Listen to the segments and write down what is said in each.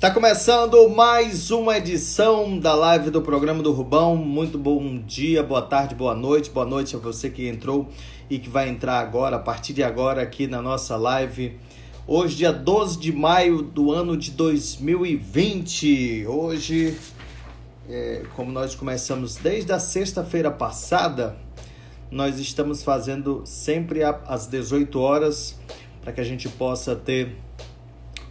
Está começando mais uma edição da live do programa do Rubão. Muito bom dia, boa tarde, boa noite. Boa noite a você que entrou e que vai entrar agora, a partir de agora aqui na nossa live. Hoje, dia 12 de maio do ano de 2020. Hoje, como nós começamos desde a sexta-feira passada, nós estamos fazendo sempre às 18 horas para que a gente possa ter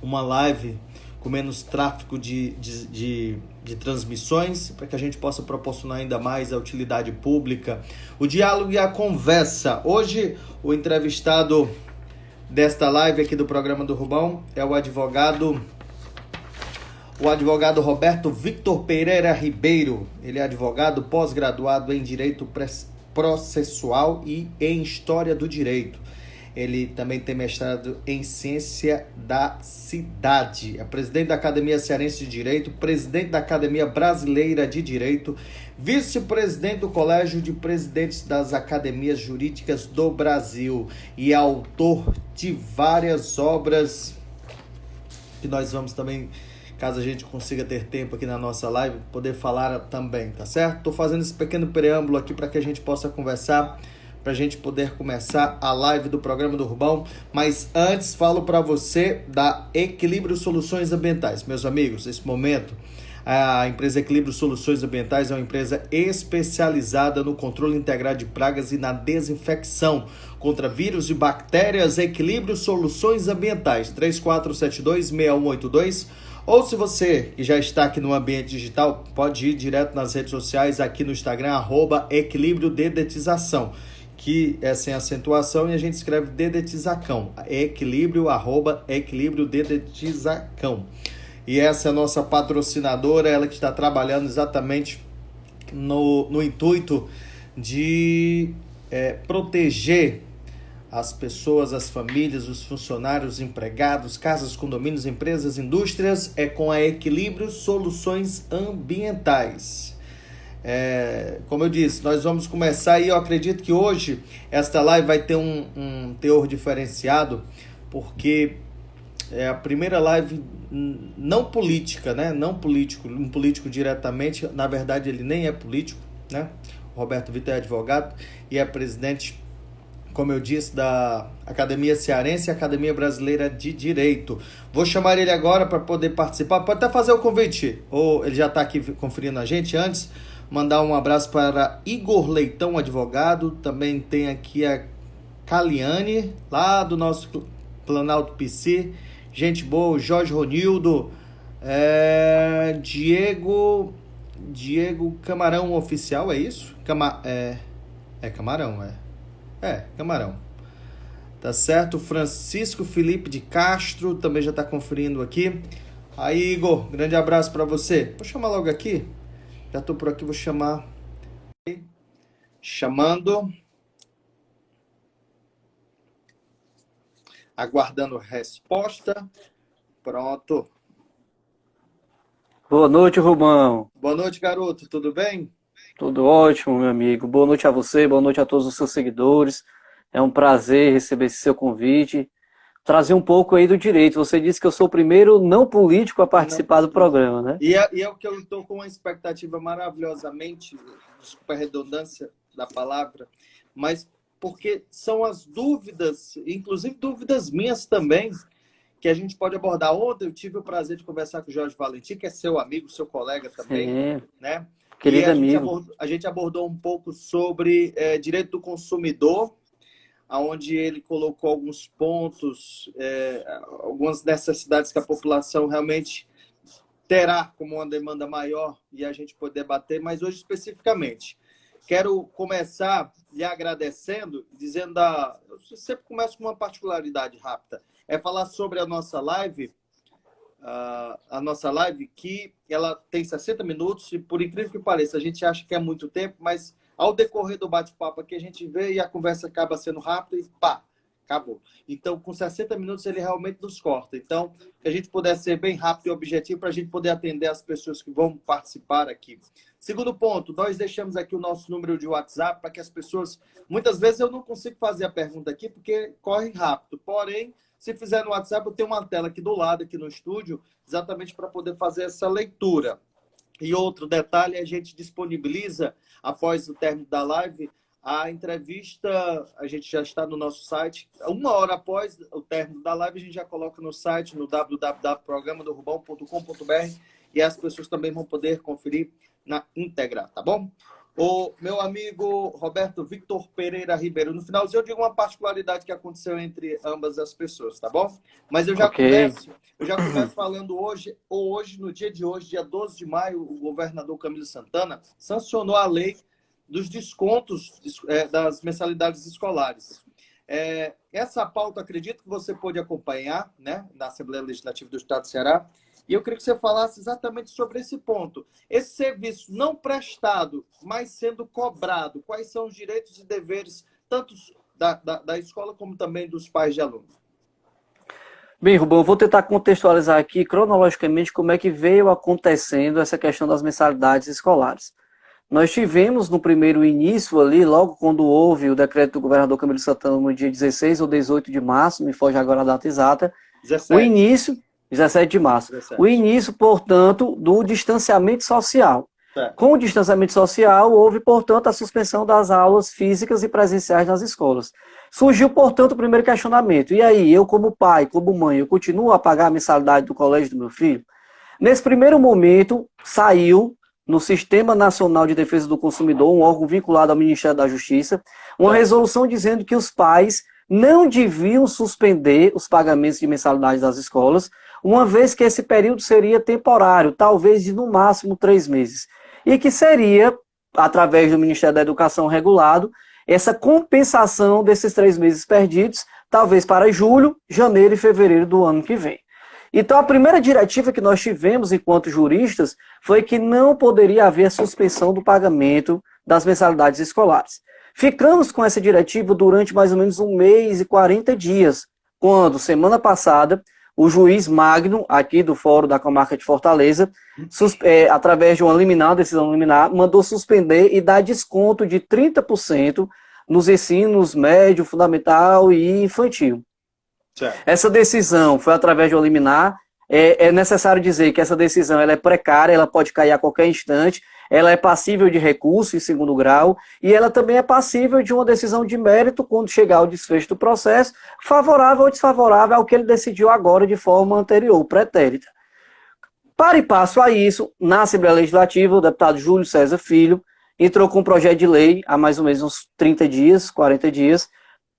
uma live com menos tráfego de transmissões, para que a gente possa proporcionar ainda mais a utilidade pública, o diálogo e a conversa. Hoje, o entrevistado desta live aqui do programa do Rubão é o advogado Roberto Victor Pereira Ribeiro. Ele é advogado pós-graduado em Direito Processual e em História do Direito. Ele também tem mestrado em Ciência da Cidade. É presidente da Academia Cearense de Direito, presidente da Academia Brasileira de Direito, vice-presidente do Colégio de Presidentes das Academias Jurídicas do Brasil e autor de várias obras que nós vamos também, caso a gente consiga ter tempo aqui na nossa live, poder falar também, tá certo? Estou fazendo esse pequeno preâmbulo aqui para que a gente possa conversar, para a gente poder começar a live do programa do Rubão. Mas antes, falo para você da Equilíbrio Soluções Ambientais. Meus amigos, nesse momento, a empresa Equilíbrio Soluções Ambientais é uma empresa especializada no controle integrado de pragas e na desinfecção contra vírus e bactérias. Equilíbrio Soluções Ambientais, 3472-6182. Ou se você que já está aqui no ambiente digital, pode ir direto nas redes sociais, aqui no Instagram, @equilibriodedetização, que é sem acentuação e a gente escreve Dedetizacão. Equilibriodedetizacão. E essa é a nossa patrocinadora, ela que está trabalhando exatamente no intuito de proteger as pessoas, as famílias, os funcionários, os empregados, casas, condomínios, empresas, indústrias, com a Equilíbrio Soluções Ambientais. Como eu disse, nós vamos começar e eu acredito que hoje esta live vai ter um teor diferenciado, porque é a primeira live não política, né? Não político, um político diretamente, na verdade ele nem é político, né? O Roberto Vitor é advogado e é presidente, como eu disse, da Academia Cearense e Academia Brasileira de Direito. Vou chamar ele agora para poder participar. Pode até fazer o convite, ou ele já está aqui conferindo a gente. Antes, mandar um abraço para Igor Leitão, advogado. Também tem aqui a Caliane, lá do nosso Planalto PC. Gente boa, o Jorge Ronildo, Diego Camarão Oficial, é isso? Camarão, Camarão. Tá certo? Francisco Felipe de Castro também já está conferindo aqui. Aí, Igor, grande abraço para você. Vou chamar logo aqui. Já estou por aqui, vou chamar. Chamando. Aguardando resposta. Pronto. Boa noite, Rubão. Boa noite, garoto. Tudo bem? Tudo ótimo, meu amigo. Boa noite a você, boa noite a todos os seus seguidores. É um prazer receber esse seu convite. Trazer um pouco aí do direito. Você disse que eu sou o primeiro não político a participar do programa, né? E é o que eu estou com uma expectativa maravilhosamente, desculpa a redundância da palavra, mas porque são as dúvidas, inclusive dúvidas minhas também, que a gente pode abordar. Ontem eu tive o prazer de conversar com o Jorge Valentim, que é seu amigo, seu colega também, Sim, né? querido amigo. A gente abordou um pouco sobre direito do consumidor, onde ele colocou alguns pontos, algumas necessidades que a população realmente terá como uma demanda maior e a gente poder debater, mas hoje especificamente. Quero começar lhe agradecendo, dizendo eu sempre começo com uma particularidade rápida, falar sobre a nossa live, que ela tem 60 minutos e, por incrível que pareça, a gente acha que é muito tempo, mas ao decorrer do bate-papo aqui a gente vê e a conversa acaba sendo rápida e pá, acabou. Então, com 60 minutos ele realmente nos corta. Então, que a gente puder ser bem rápido e objetivo para a gente poder atender as pessoas que vão participar aqui. Segundo ponto, nós deixamos aqui o nosso número de WhatsApp para que as pessoas... Muitas vezes eu não consigo fazer a pergunta aqui porque corre rápido. Porém, Se fizer no WhatsApp, eu tenho uma tela aqui do lado, aqui no estúdio, exatamente para poder fazer essa leitura. E outro detalhe, a gente disponibiliza, após o término da live, a entrevista, a gente já está no nosso site. 1 hora após o término da live, a gente já coloca no site, no www.programadorubão.com.br, e as pessoas também vão poder conferir na íntegra, tá bom? O meu amigo Roberto Victor Pereira Ribeiro, no finalzinho eu digo uma particularidade que aconteceu entre ambas as pessoas, tá bom? Mas eu já começo falando hoje, no dia de hoje, dia 12 de maio, o governador Camilo Santana sancionou a lei dos descontos das mensalidades escolares. Essa pauta, acredito que você pôde acompanhar, né, na Assembleia Legislativa do Estado do Ceará, e eu queria que você falasse exatamente sobre esse ponto. Esse serviço não prestado, mas sendo cobrado, quais são os direitos e deveres, tanto da escola como também dos pais de alunos? Bem, Rubão, eu vou tentar contextualizar aqui cronologicamente como é que veio acontecendo essa questão das mensalidades escolares. Nós tivemos no primeiro início ali, logo quando houve o decreto do governador Camilo Santana no dia 16 ou 18 de março, me foge agora a data exata, 17. O início, 17 de março, 17. O início, portanto, do distanciamento social. Com o distanciamento social, houve, portanto, a suspensão das aulas físicas e presenciais nas escolas. Surgiu, portanto, o primeiro questionamento. E aí, eu como pai, como mãe, eu continuo a pagar a mensalidade do colégio do meu filho? Nesse primeiro momento, saiu no Sistema Nacional de Defesa do Consumidor, um órgão vinculado ao Ministério da Justiça, uma resolução dizendo que os pais não deviam suspender os pagamentos de mensalidade das escolas, uma vez que esse período seria temporário, talvez de no máximo 3 meses. E que seria, através do Ministério da Educação regulado, essa compensação desses 3 meses perdidos, talvez para julho, janeiro e fevereiro do ano que vem. Então, a primeira diretiva que nós tivemos enquanto juristas foi que não poderia haver suspensão do pagamento das mensalidades escolares. Ficamos com essa diretiva durante mais ou menos 1 mês e 40 dias, quando, semana passada, o juiz Magno, aqui do Fórum da Comarca de Fortaleza, através de uma decisão liminar, mandou suspender e dar desconto de 30% nos ensinos médio, fundamental e infantil. Certo. Essa decisão foi através de uma liminar. É necessário dizer que essa decisão ela é precária, ela pode cair a qualquer instante, ela é passível de recurso em 2º grau e ela também é passível de uma decisão de mérito quando chegar ao desfecho do processo, favorável ou desfavorável ao que ele decidiu agora de forma anterior, pretérita. Para e passo a isso, na Assembleia Legislativa, o deputado Júlio César Filho entrou com um projeto de lei há mais ou menos uns 30 dias, 40 dias,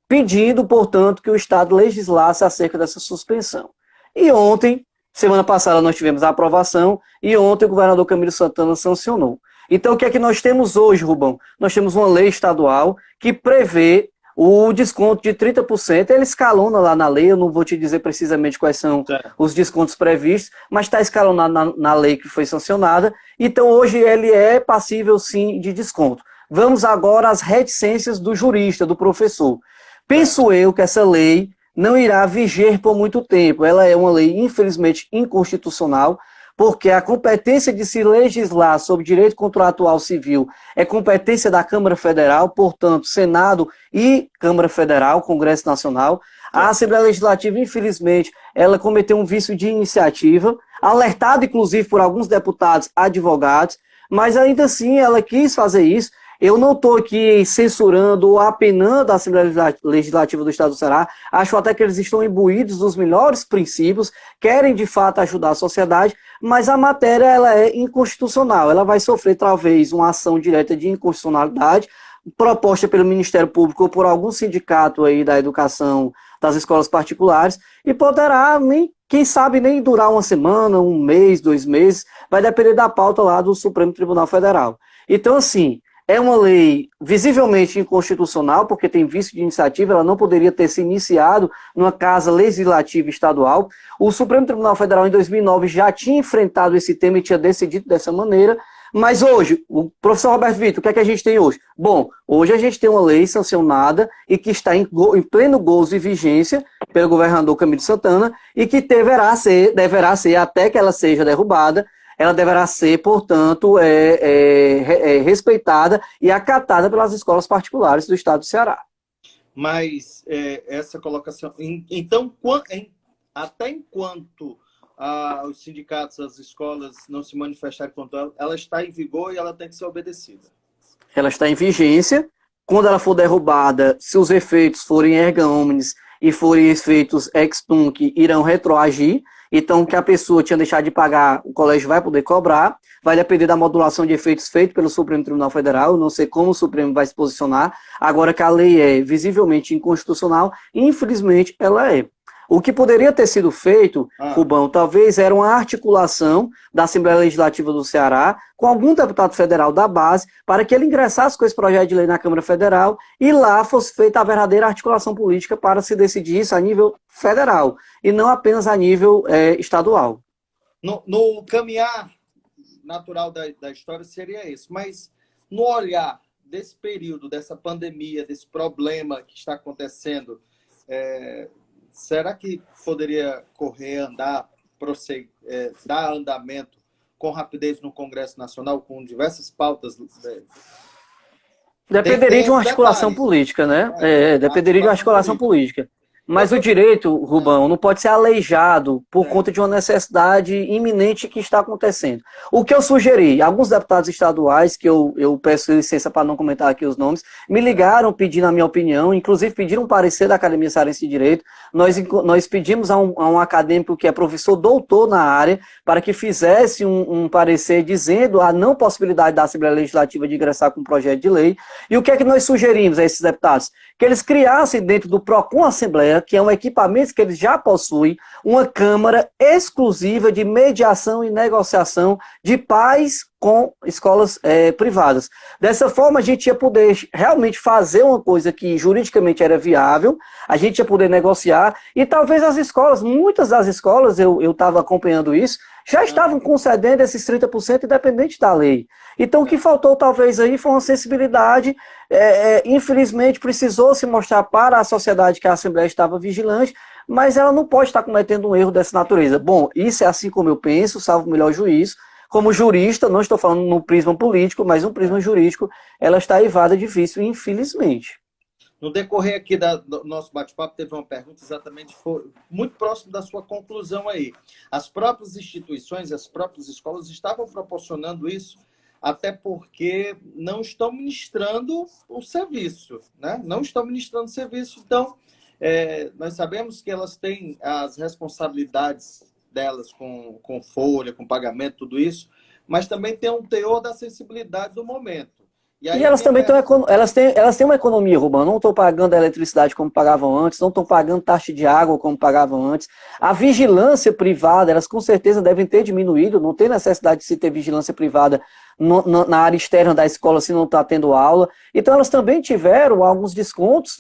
pedindo, portanto, que o Estado legislasse acerca dessa suspensão. E ontem, semana passada, nós tivemos a aprovação e ontem o governador Camilo Santana sancionou. Então, o que é que nós temos hoje, Rubão? Nós temos uma lei estadual que prevê o desconto de 30%. Ele escalona lá na lei, eu não vou te dizer precisamente quais são os descontos previstos, mas está escalonado na lei que foi sancionada. Então, hoje ele é passível, sim, de desconto. Vamos agora às reticências do jurista, do professor. Penso eu que essa lei não irá viger por muito tempo. Ela é uma lei, infelizmente, inconstitucional, porque a competência de se legislar sobre direito contratual civil é competência da Câmara Federal, portanto, Senado e Câmara Federal, Congresso Nacional. A Assembleia Legislativa, infelizmente, ela cometeu um vício de iniciativa, alertado, inclusive, por alguns deputados advogados, mas ainda assim ela quis fazer isso. Eu não estou aqui censurando ou apenando a Assembleia Legislativa do Estado do Ceará. Acho até que eles estão imbuídos dos melhores princípios, querem de fato ajudar a sociedade, mas a matéria ela é inconstitucional. Ela vai sofrer talvez uma ação direta de inconstitucionalidade, proposta pelo Ministério Público ou por algum sindicato aí da educação das escolas particulares, e poderá, quem sabe, nem durar uma semana, 1 mês, 2 meses, vai depender da pauta lá do Supremo Tribunal Federal. Então, assim, é uma lei visivelmente inconstitucional, porque tem vício de iniciativa, ela não poderia ter se iniciado numa casa legislativa estadual. O Supremo Tribunal Federal, em 2009, já tinha enfrentado esse tema e tinha decidido dessa maneira. Mas hoje, o professor Roberto Vitor, o que é que a gente tem hoje? Bom, hoje a gente tem uma lei sancionada e que está em pleno gozo e vigência pelo governador Camilo Santana e que deverá ser, até que ela seja derrubada, ela deverá ser, portanto, respeitada e acatada pelas escolas particulares do Estado do Ceará. Mas essa colocação... Então, até enquanto os sindicatos, as escolas não se manifestarem contra ela, ela está em vigor e ela tem que ser obedecida. Ela está em vigência. Quando ela for derrubada, se os efeitos forem erga omnes e forem efeitos ex tunc, irão retroagir. Então, o que a pessoa tinha deixado de pagar, o colégio vai poder cobrar. Vai depender da modulação de efeitos feita pelo Supremo Tribunal Federal. Não sei como o Supremo vai se posicionar. Agora que a lei é visivelmente inconstitucional, infelizmente ela é. O que poderia ter sido feito, Rubão, talvez era uma articulação da Assembleia Legislativa do Ceará com algum deputado federal da base para que ele ingressasse com esse projeto de lei na Câmara Federal e lá fosse feita a verdadeira articulação política para se decidir isso a nível federal e não apenas a nível estadual. No caminhar natural da história seria isso, mas no olhar desse período, dessa pandemia, desse problema que está acontecendo, será que poderia correr, andar, prosseguir, dar andamento com rapidez no Congresso Nacional, com diversas pautas? Dependeria de uma articulação política, né? Dependeria de uma articulação política. Mas o direito, Rubão, não pode ser aleijado por conta de uma necessidade iminente que está acontecendo. O que eu sugeri, alguns deputados estaduais, que eu peço licença para não comentar aqui os nomes, me ligaram pedindo a minha opinião, inclusive pediram um parecer da Academia Cearense de Direito. Nós pedimos a um acadêmico que é professor doutor na área para que fizesse um parecer dizendo a não possibilidade da Assembleia Legislativa de ingressar com um projeto de lei. E o que é que nós sugerimos a esses deputados? Que eles criassem dentro do PROCON Assembleia, que é um equipamento que eles já possuem, uma Câmara exclusiva de mediação e negociação de pais com escolas privadas. Dessa forma, a gente ia poder realmente fazer uma coisa que juridicamente era viável, a gente ia poder negociar, e talvez as escolas, muitas das escolas, eu estava acompanhando isso, já estavam concedendo esses 30% independente da lei. Então, o que faltou talvez aí foi uma sensibilidade, infelizmente precisou se mostrar para a sociedade que a Assembleia estava vigilante, mas ela não pode estar cometendo um erro dessa natureza. Bom, isso é assim como eu penso, salvo o melhor juízo. Como jurista, não estou falando no prisma político, mas no prisma jurídico, ela está aivada de vício, infelizmente. No decorrer aqui do nosso bate-papo, teve uma pergunta exatamente muito próximo da sua conclusão aí. As próprias instituições, as próprias escolas estavam proporcionando isso, até porque não estão ministrando o serviço, né? Não estão ministrando o serviço, então nós sabemos que elas têm as responsabilidades delas com folha, com pagamento, tudo isso, mas também tem um teor da sensibilidade do momento. E elas também elas têm uma economia, Rubão, não estão pagando a eletricidade como pagavam antes, não estão pagando taxa de água como pagavam antes. A vigilância privada, elas com certeza devem ter diminuído, não tem necessidade de se ter vigilância privada na área externa da escola se não está tendo aula. Então elas também tiveram alguns descontos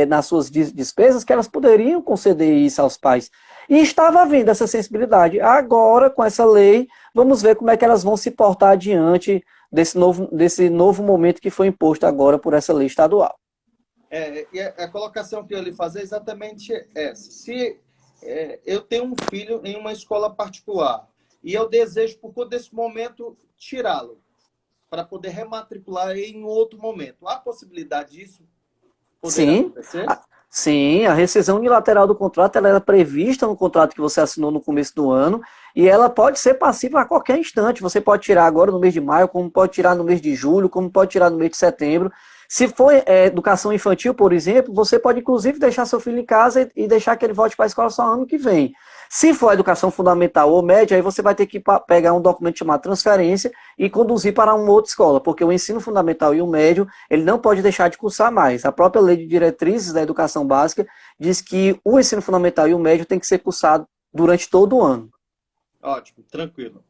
nas suas despesas que elas poderiam conceder isso aos pais. E estava havendo essa sensibilidade. Agora, com essa lei, vamos ver como é que elas vão se portar diante desse novo momento que foi imposto agora por essa lei estadual. E a colocação que eu lhe fazer é exatamente essa. Se eu tenho um filho em uma escola particular e eu desejo, por conta desse momento, tirá-lo para poder rematricular em outro momento, há possibilidade disso poder acontecer? Sim, a rescisão unilateral do contrato ela era prevista no contrato que você assinou no começo do ano e ela pode ser passiva a qualquer instante. Você pode tirar agora no mês de maio, como pode tirar no mês de julho, como pode tirar no mês de setembro. Se for educação infantil, por exemplo, você pode inclusive deixar seu filho em casa e deixar que ele volte para a escola só ano que vem. Se for educação fundamental ou média, aí você vai ter que pegar um documento chamado transferência e conduzir para uma outra escola, porque o ensino fundamental e o médio, ele não pode deixar de cursar mais. A própria lei de diretrizes da educação básica diz que o ensino fundamental e o médio tem que ser cursado durante todo o ano. Ótimo, tranquilo.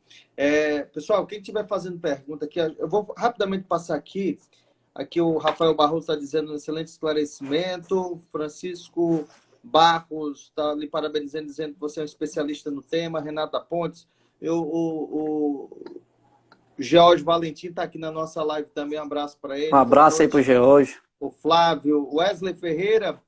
Pessoal, quem estiver fazendo pergunta aqui, eu vou rapidamente passar aqui. Aqui o Rafael Barroso está dizendo um excelente esclarecimento. Francisco Barros está lhe parabenizando, dizendo que você é um especialista no tema. Renata Pontes. O George Valentim está aqui na nossa live também. Um abraço para ele. Um abraço aí para o George. O Flávio. Wesley Ferreira.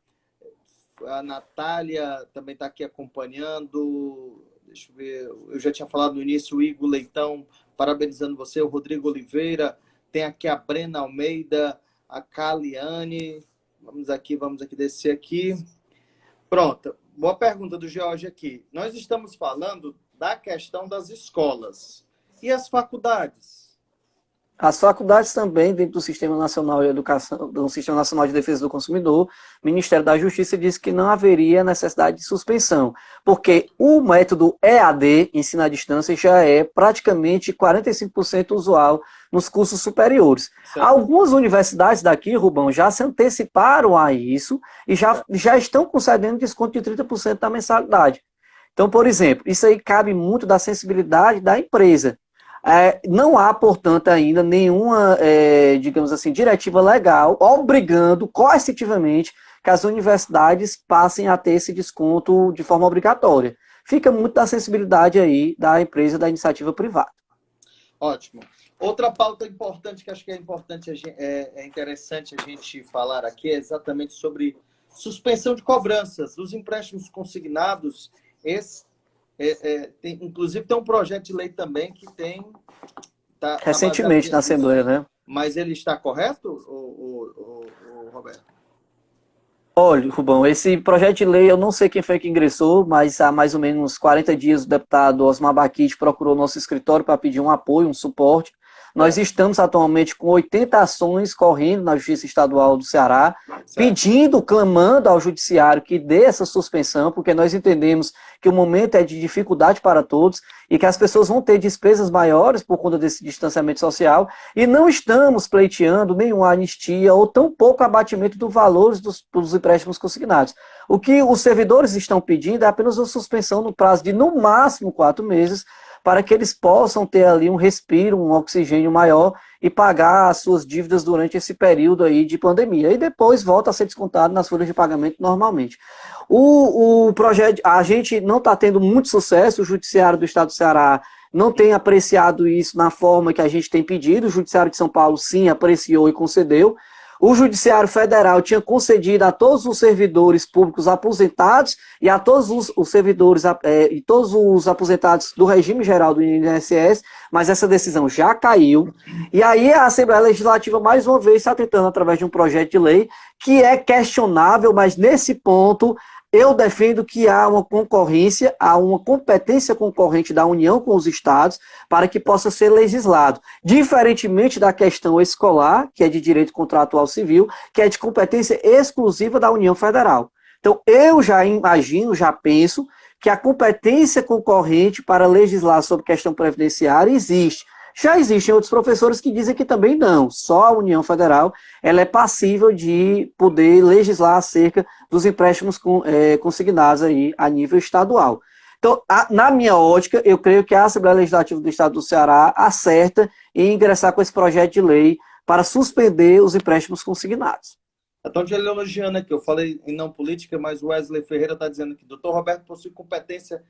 A Natália também está aqui acompanhando. Deixa eu ver. Eu já tinha falado no início. O Igor Leitão parabenizando você. O Rodrigo Oliveira. Tem aqui a Brena Almeida, a Caliane, Vamos aqui descer aqui. Pronto. Boa pergunta do George aqui. Nós estamos falando da questão das escolas. E as faculdades? As faculdades também, dentro do Sistema Nacional de Educação, do Sistema Nacional de Defesa do Consumidor, o Ministério da Justiça disse que não haveria necessidade de suspensão, porque o método EAD, ensino à distância, já é praticamente 45% usual nos cursos superiores. Certo. Algumas universidades daqui, Rubão, já se anteciparam a isso e já estão concedendo desconto de 30% da mensalidade. Então, por exemplo, isso aí cabe muito da sensibilidade da empresa. Não há, portanto, ainda nenhuma, digamos assim, diretiva legal obrigando coercitivamente que as universidades passem a ter esse desconto de forma obrigatória. Fica muito da sensibilidade aí da empresa, da iniciativa privada. Ótimo. Outra pauta importante que acho que é importante, é interessante a gente falar aqui é exatamente sobre suspensão de cobranças dos empréstimos consignados. Inclusive tem um projeto de lei também que tá recentemente na Assembleia, né? Mas ele está correto, Roberto? Olha, Rubão, esse projeto de lei, eu não sei quem foi que ingressou, mas há mais ou menos 40 dias o deputado Osmar Baquite procurou nosso escritório para pedir um apoio, um suporte. Nós estamos atualmente com 80 ações correndo na Justiça Estadual do Ceará, pedindo, clamando ao Judiciário que dê essa suspensão, porque nós entendemos que o momento é de dificuldade para todos e que as pessoas vão ter despesas maiores por conta desse distanciamento social e não estamos pleiteando nenhuma anistia ou tampouco abatimento dos valores dos empréstimos consignados. O que os servidores estão pedindo é apenas uma suspensão no prazo de, no máximo, 4 meses, para que eles possam ter ali um respiro, um oxigênio maior e pagar as suas dívidas durante esse período aí de pandemia. E depois volta a ser descontado nas folhas de pagamento normalmente. O projeto, a gente não está tendo muito sucesso, o Judiciário do Estado do Ceará não tem apreciado isso na forma que a gente tem pedido, o Judiciário de São Paulo sim apreciou e concedeu. O Judiciário Federal tinha concedido a todos os servidores públicos aposentados e a todos os servidores e todos os aposentados do regime geral do INSS, mas essa decisão já caiu. E aí a Assembleia Legislativa, mais uma vez, está tentando, através de um projeto de lei, que é questionável, mas nesse ponto eu defendo que há uma concorrência, há uma competência concorrente da União com os estados para que possa ser legislado. Diferentemente da questão escolar, que é de direito contratual civil, que é de competência exclusiva da União Federal. Então, eu já imagino, já penso, que a competência concorrente para legislar sobre questão previdenciária existe. Já existem outros professores que dizem que também não, só a União Federal ela é passível de poder legislar acerca dos empréstimos consignados aí a nível estadual. Então, na minha ótica, eu creio que a Assembleia Legislativa do Estado do Ceará acerta em ingressar com esse projeto de lei para suspender os empréstimos consignados. Estão te elogiando aqui, eu falei em não política, mas o Wesley Ferreira está dizendo que o doutor Roberto possui competência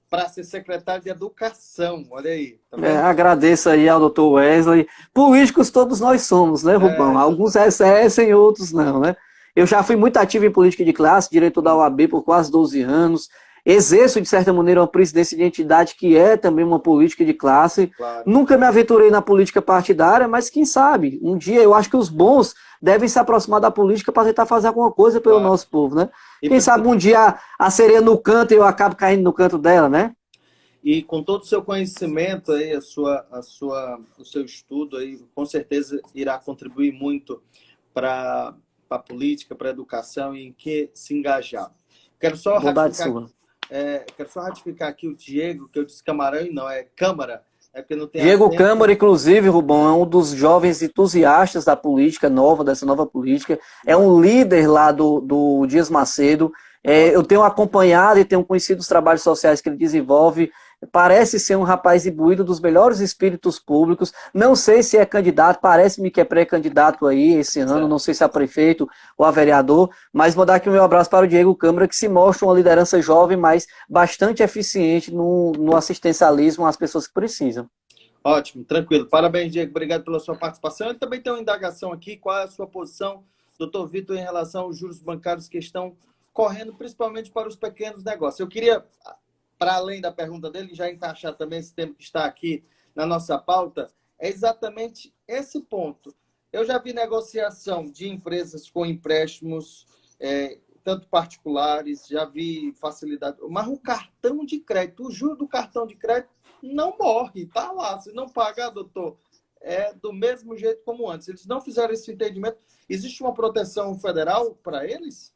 para ser secretário de Educação, olha aí. Tá vendo? Agradeço aí ao doutor Wesley. Políticos todos nós somos, né, Rubão? Alguns exercem, outros não, né? Eu já fui muito ativo em política de classe, diretor da OAB por quase 12 anos. Exerço, de certa maneira, uma presidência de entidade que é também uma política de classe. Claro. Nunca me aventurei na política partidária, mas quem sabe, um dia eu acho que os bons devem se aproximar da política para tentar fazer alguma coisa pelo nosso povo, né? E quem sabe um dia a sereia no canto e eu acabo caindo no canto dela, né? E com todo o seu conhecimento, aí, o seu estudo, aí, com certeza irá contribuir muito para a política, para a educação e em que se engajar. Quero só ratificar aqui o Diego, que eu disse Camarão e não, é Câmara. Porque não tem Diego Câmara, inclusive, Rubão, é um dos jovens entusiastas da política nova, dessa nova política. É um líder lá do Dias Macedo. Eu tenho acompanhado e tenho conhecido os trabalhos sociais que ele desenvolve. Parece ser um rapaz imbuído dos melhores espíritos públicos. Não sei se é candidato, parece-me que é pré-candidato aí esse ano, não sei se é a prefeito ou a vereador, mas vou dar aqui o meu abraço para o Diego Câmara, que se mostra uma liderança jovem, mas bastante eficiente no assistencialismo às pessoas que precisam. Ótimo, tranquilo. Parabéns, Diego. Obrigado pela sua participação. Ele também tem uma indagação aqui. Qual é a sua posição, doutor Vitor, em relação aos juros bancários que estão correndo, principalmente para os pequenos negócios? Eu queria, para além da pergunta dele, já encaixar também esse tema que está aqui na nossa pauta, é exatamente esse ponto. Eu já vi negociação de empresas com empréstimos, tanto particulares, já vi facilidade. Mas o cartão de crédito, o juro do cartão de crédito não morre, está lá. Se não pagar, doutor, é do mesmo jeito como antes. Eles não fizeram esse entendimento. Existe uma proteção federal para eles?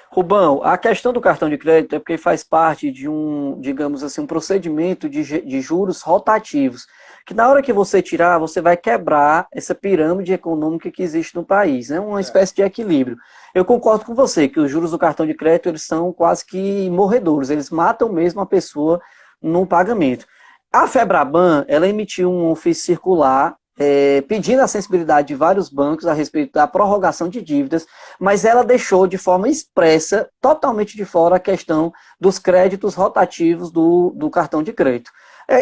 Rubão, a questão do cartão de crédito é porque faz parte de um, digamos assim, um procedimento de juros rotativos, que na hora que você tirar, você vai quebrar essa pirâmide econômica que existe no país, né? Uma espécie de equilíbrio. Eu concordo com você que os juros do cartão de crédito, eles são quase que morredores, eles matam mesmo a pessoa no pagamento. A Febraban, ela emitiu um ofício circular pedindo a sensibilidade de vários bancos a respeito da prorrogação de dívidas, mas ela deixou de forma expressa, totalmente de fora, a questão dos créditos rotativos do cartão de crédito.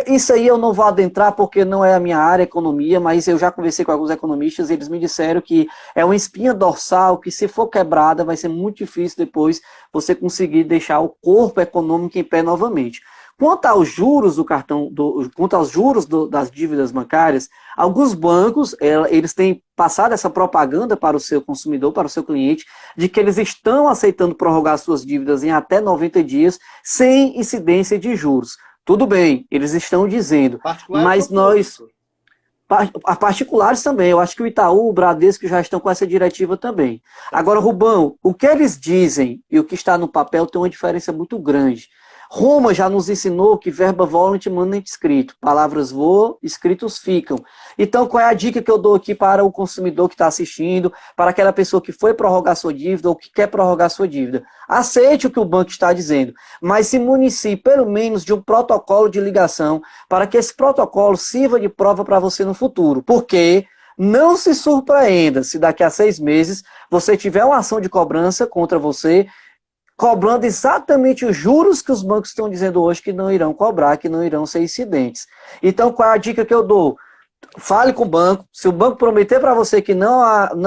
Isso aí eu não vou adentrar porque não é a minha área, economia, mas eu já conversei com alguns economistas e eles me disseram que é uma espinha dorsal que, se for quebrada, vai ser muito difícil depois você conseguir deixar o corpo econômico em pé novamente. Quanto aos juros do cartão, quanto aos juros das dívidas bancárias, alguns bancos, eles têm passado essa propaganda para o seu consumidor, para o seu cliente, de que eles estão aceitando prorrogar suas dívidas em até 90 dias, sem incidência de juros. Tudo bem, eles estão dizendo, mas nós... A particulares também, eu acho que o Itaú, o Bradesco já estão com essa diretiva também. Agora, Rubão, o que eles dizem e o que está no papel tem uma diferença muito grande. Roma já nos ensinou que verba volant manent escrito. Palavras voam, escritos ficam. Então, qual é a dica que eu dou aqui para o consumidor que está assistindo, para aquela pessoa que foi prorrogar sua dívida ou que quer prorrogar sua dívida? Aceite o que o banco está dizendo, mas se municie pelo menos de um protocolo de ligação para que esse protocolo sirva de prova para você no futuro. Porque não se surpreenda se daqui a 6 meses você tiver uma ação de cobrança contra você, cobrando exatamente os juros que os bancos estão dizendo hoje que não irão cobrar, que não irão ser incidentes. Então, qual é a dica que eu dou? Fale com o banco. Se o banco prometer para você que não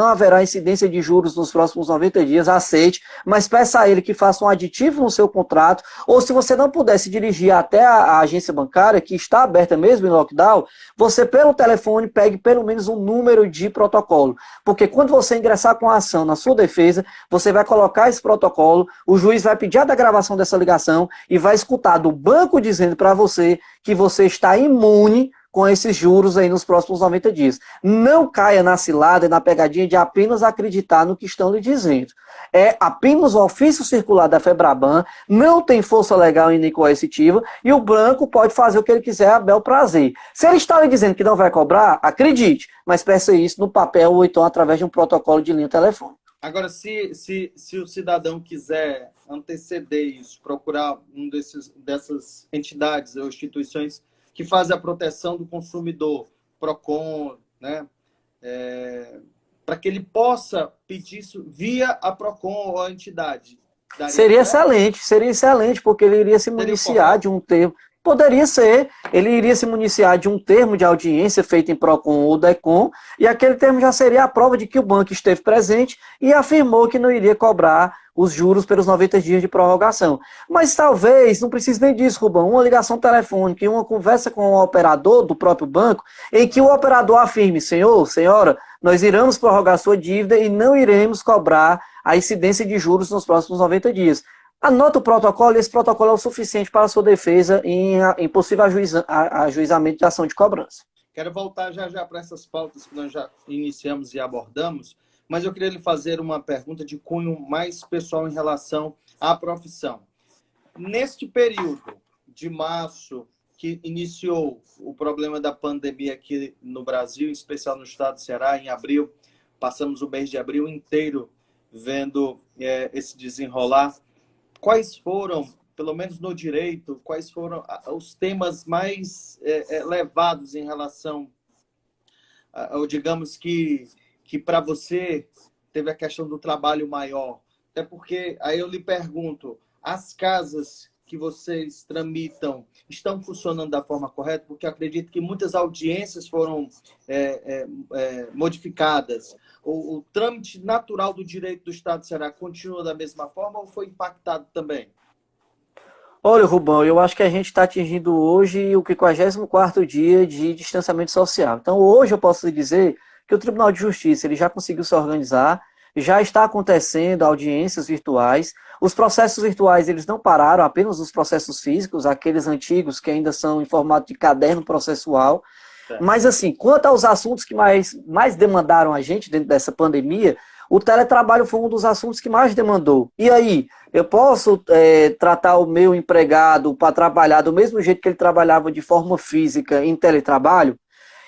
haverá incidência de juros nos próximos 90 dias, aceite, mas peça a ele que faça um aditivo no seu contrato, ou se você não puder se dirigir até a agência bancária, que está aberta mesmo em lockdown, você pelo telefone pegue pelo menos um número de protocolo. Porque quando você ingressar com a ação na sua defesa, você vai colocar esse protocolo, o juiz vai pedir a gravação dessa ligação e vai escutar do banco dizendo para você que você está imune com esses juros aí nos próximos 90 dias. Não caia na cilada e na pegadinha de apenas acreditar no que estão lhe dizendo. É apenas o ofício circular da Febraban, não tem força legal e nem coercitiva, e o banco pode fazer o que ele quiser a bel prazer. Se ele está lhe dizendo que não vai cobrar, acredite, mas peça isso no papel ou então através de um protocolo de linha telefônica. Agora, se o cidadão quiser anteceder isso, procurar dessas entidades ou instituições que faz a proteção do consumidor, PROCON, né? Para que ele possa pedir isso via a PROCON ou a entidade. Seria excelente, porque ele iria se municiar de um termo. Poderia ser, ele iria se municiar de um termo de audiência feito em PROCON ou DECON, e aquele termo já seria a prova de que o banco esteve presente e afirmou que não iria cobrar os juros pelos 90 dias de prorrogação. Mas talvez, não precise nem disso, Rubão, uma ligação telefônica e uma conversa com o operador do próprio banco, em que o operador afirme, senhor, senhora, nós iremos prorrogar sua dívida e não iremos cobrar a incidência de juros nos próximos 90 dias. Anota o protocolo e esse protocolo é o suficiente para a sua defesa em possível ajuizamento de ação de cobrança. Quero voltar já para essas pautas que nós já iniciamos e abordamos, mas eu queria lhe fazer uma pergunta de cunho mais pessoal em relação à profissão. Neste período de março, que iniciou o problema da pandemia aqui no Brasil, em especial no estado do Ceará, em abril, passamos o mês de abril inteiro vendo esse desenrolar. Quais foram, pelo menos no direito, quais foram os temas mais levados em relação, ao, digamos que para você teve a questão do trabalho maior? Até porque, aí eu lhe pergunto, as casas que vocês tramitam estão funcionando da forma correta? Porque eu acredito que muitas audiências foram modificadas. O trâmite natural do direito do Estado do Ceará continua da mesma forma ou foi impactado também? Olha, Rubão, eu acho que a gente está atingindo hoje o 54º dia de distanciamento social. Então, hoje eu posso dizer que o Tribunal de Justiça ele já conseguiu se organizar, já está acontecendo audiências virtuais. Os processos virtuais eles não pararam, apenas os processos físicos, aqueles antigos que ainda são em formato de caderno processual. Mas assim, quanto aos assuntos que mais demandaram a gente dentro dessa pandemia, o teletrabalho foi um dos assuntos que mais demandou. E aí, eu posso tratar o meu empregado para trabalhar do mesmo jeito que ele trabalhava de forma física em teletrabalho?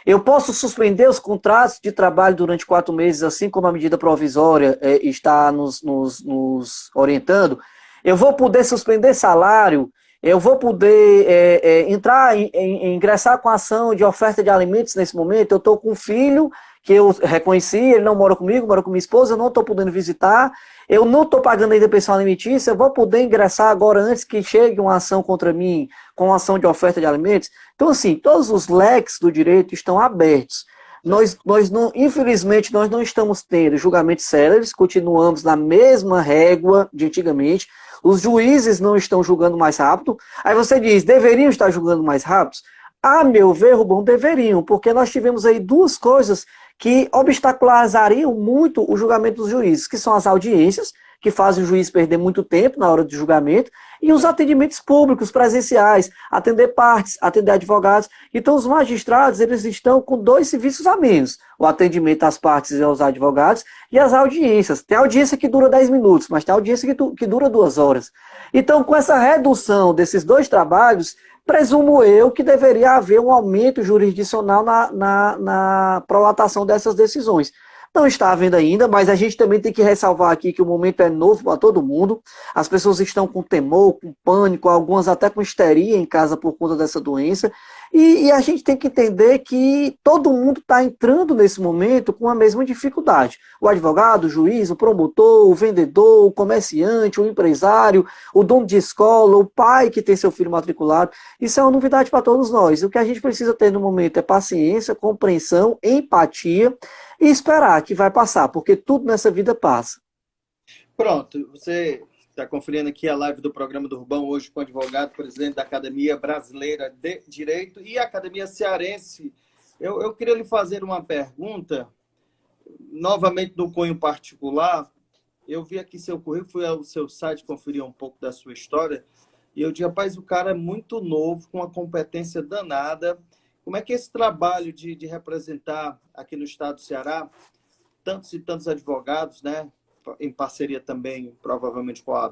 Eu posso suspender os contratos de trabalho durante 4 meses, assim como a medida provisória está nos orientando? Eu vou poder suspender salário? Eu vou poder ingressar com a ação de oferta de alimentos nesse momento? Eu estou com um filho que eu reconheci, ele não mora comigo, mora com minha esposa, eu não estou podendo visitar, eu não estou pagando ainda pensão alimentícia, eu vou poder ingressar agora antes que chegue uma ação contra mim, com uma ação de oferta de alimentos? Então, assim, todos os leques do direito estão abertos. Infelizmente, nós não estamos tendo julgamentos céleres, continuamos na mesma régua de antigamente, os juízes não estão julgando mais rápido. Aí você diz, deveriam estar julgando mais rápido? A meu ver, Rubão, deveriam, porque nós tivemos aí 2 coisas que obstaculizariam muito o julgamento dos juízes, que são as audiências, que fazem o juiz perder muito tempo na hora do julgamento, e os atendimentos públicos, presenciais, atender partes, atender advogados. Então, os magistrados, eles estão com 2 serviços a menos, o atendimento às partes e aos advogados, e as audiências. Tem audiência que dura 10 minutos, mas tem audiência que dura 2 horas. Então, com essa redução desses 2 trabalhos, presumo eu que deveria haver um aumento jurisdicional na prolatação dessas decisões. Não está havendo ainda, mas a gente também tem que ressalvar aqui que o momento é novo para todo mundo. As pessoas estão com temor, com pânico, algumas até com histeria em casa por conta dessa doença. E a gente tem que entender que todo mundo está entrando nesse momento com a mesma dificuldade. O advogado, o juiz, o promotor, o vendedor, o comerciante, o empresário, o dono de escola, o pai que tem seu filho matriculado. Isso é uma novidade para todos nós. O que a gente precisa ter no momento é paciência, compreensão, empatia e esperar que vai passar, porque tudo nessa vida passa. Pronto, você está conferindo aqui a live do programa do Rubão, hoje com o advogado, presidente da Academia Brasileira de Direito e Academia Cearense. Eu queria lhe fazer uma pergunta, novamente no cunho particular. Eu vi aqui seu currículo, fui ao seu site conferir um pouco da sua história, e eu disse, rapaz, o cara é muito novo, com uma competência danada. Como é que é esse trabalho de representar aqui no estado do Ceará tantos e tantos advogados, né? Em parceria também, provavelmente, com a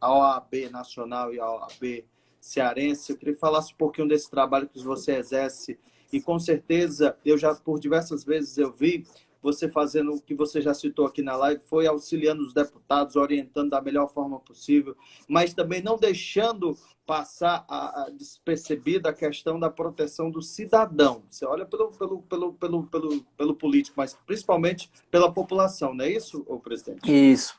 OAB Nacional e a OAB Cearense. Eu queria que falasse um pouquinho desse trabalho que você exerce. E, com certeza, eu já, por diversas vezes, eu vi você fazendo o que você já citou aqui na live, foi auxiliando os deputados, orientando da melhor forma possível, mas também não deixando passar a despercebida a questão da proteção do cidadão. Você olha pelo político, mas principalmente pela população, não é isso, presidente? Isso.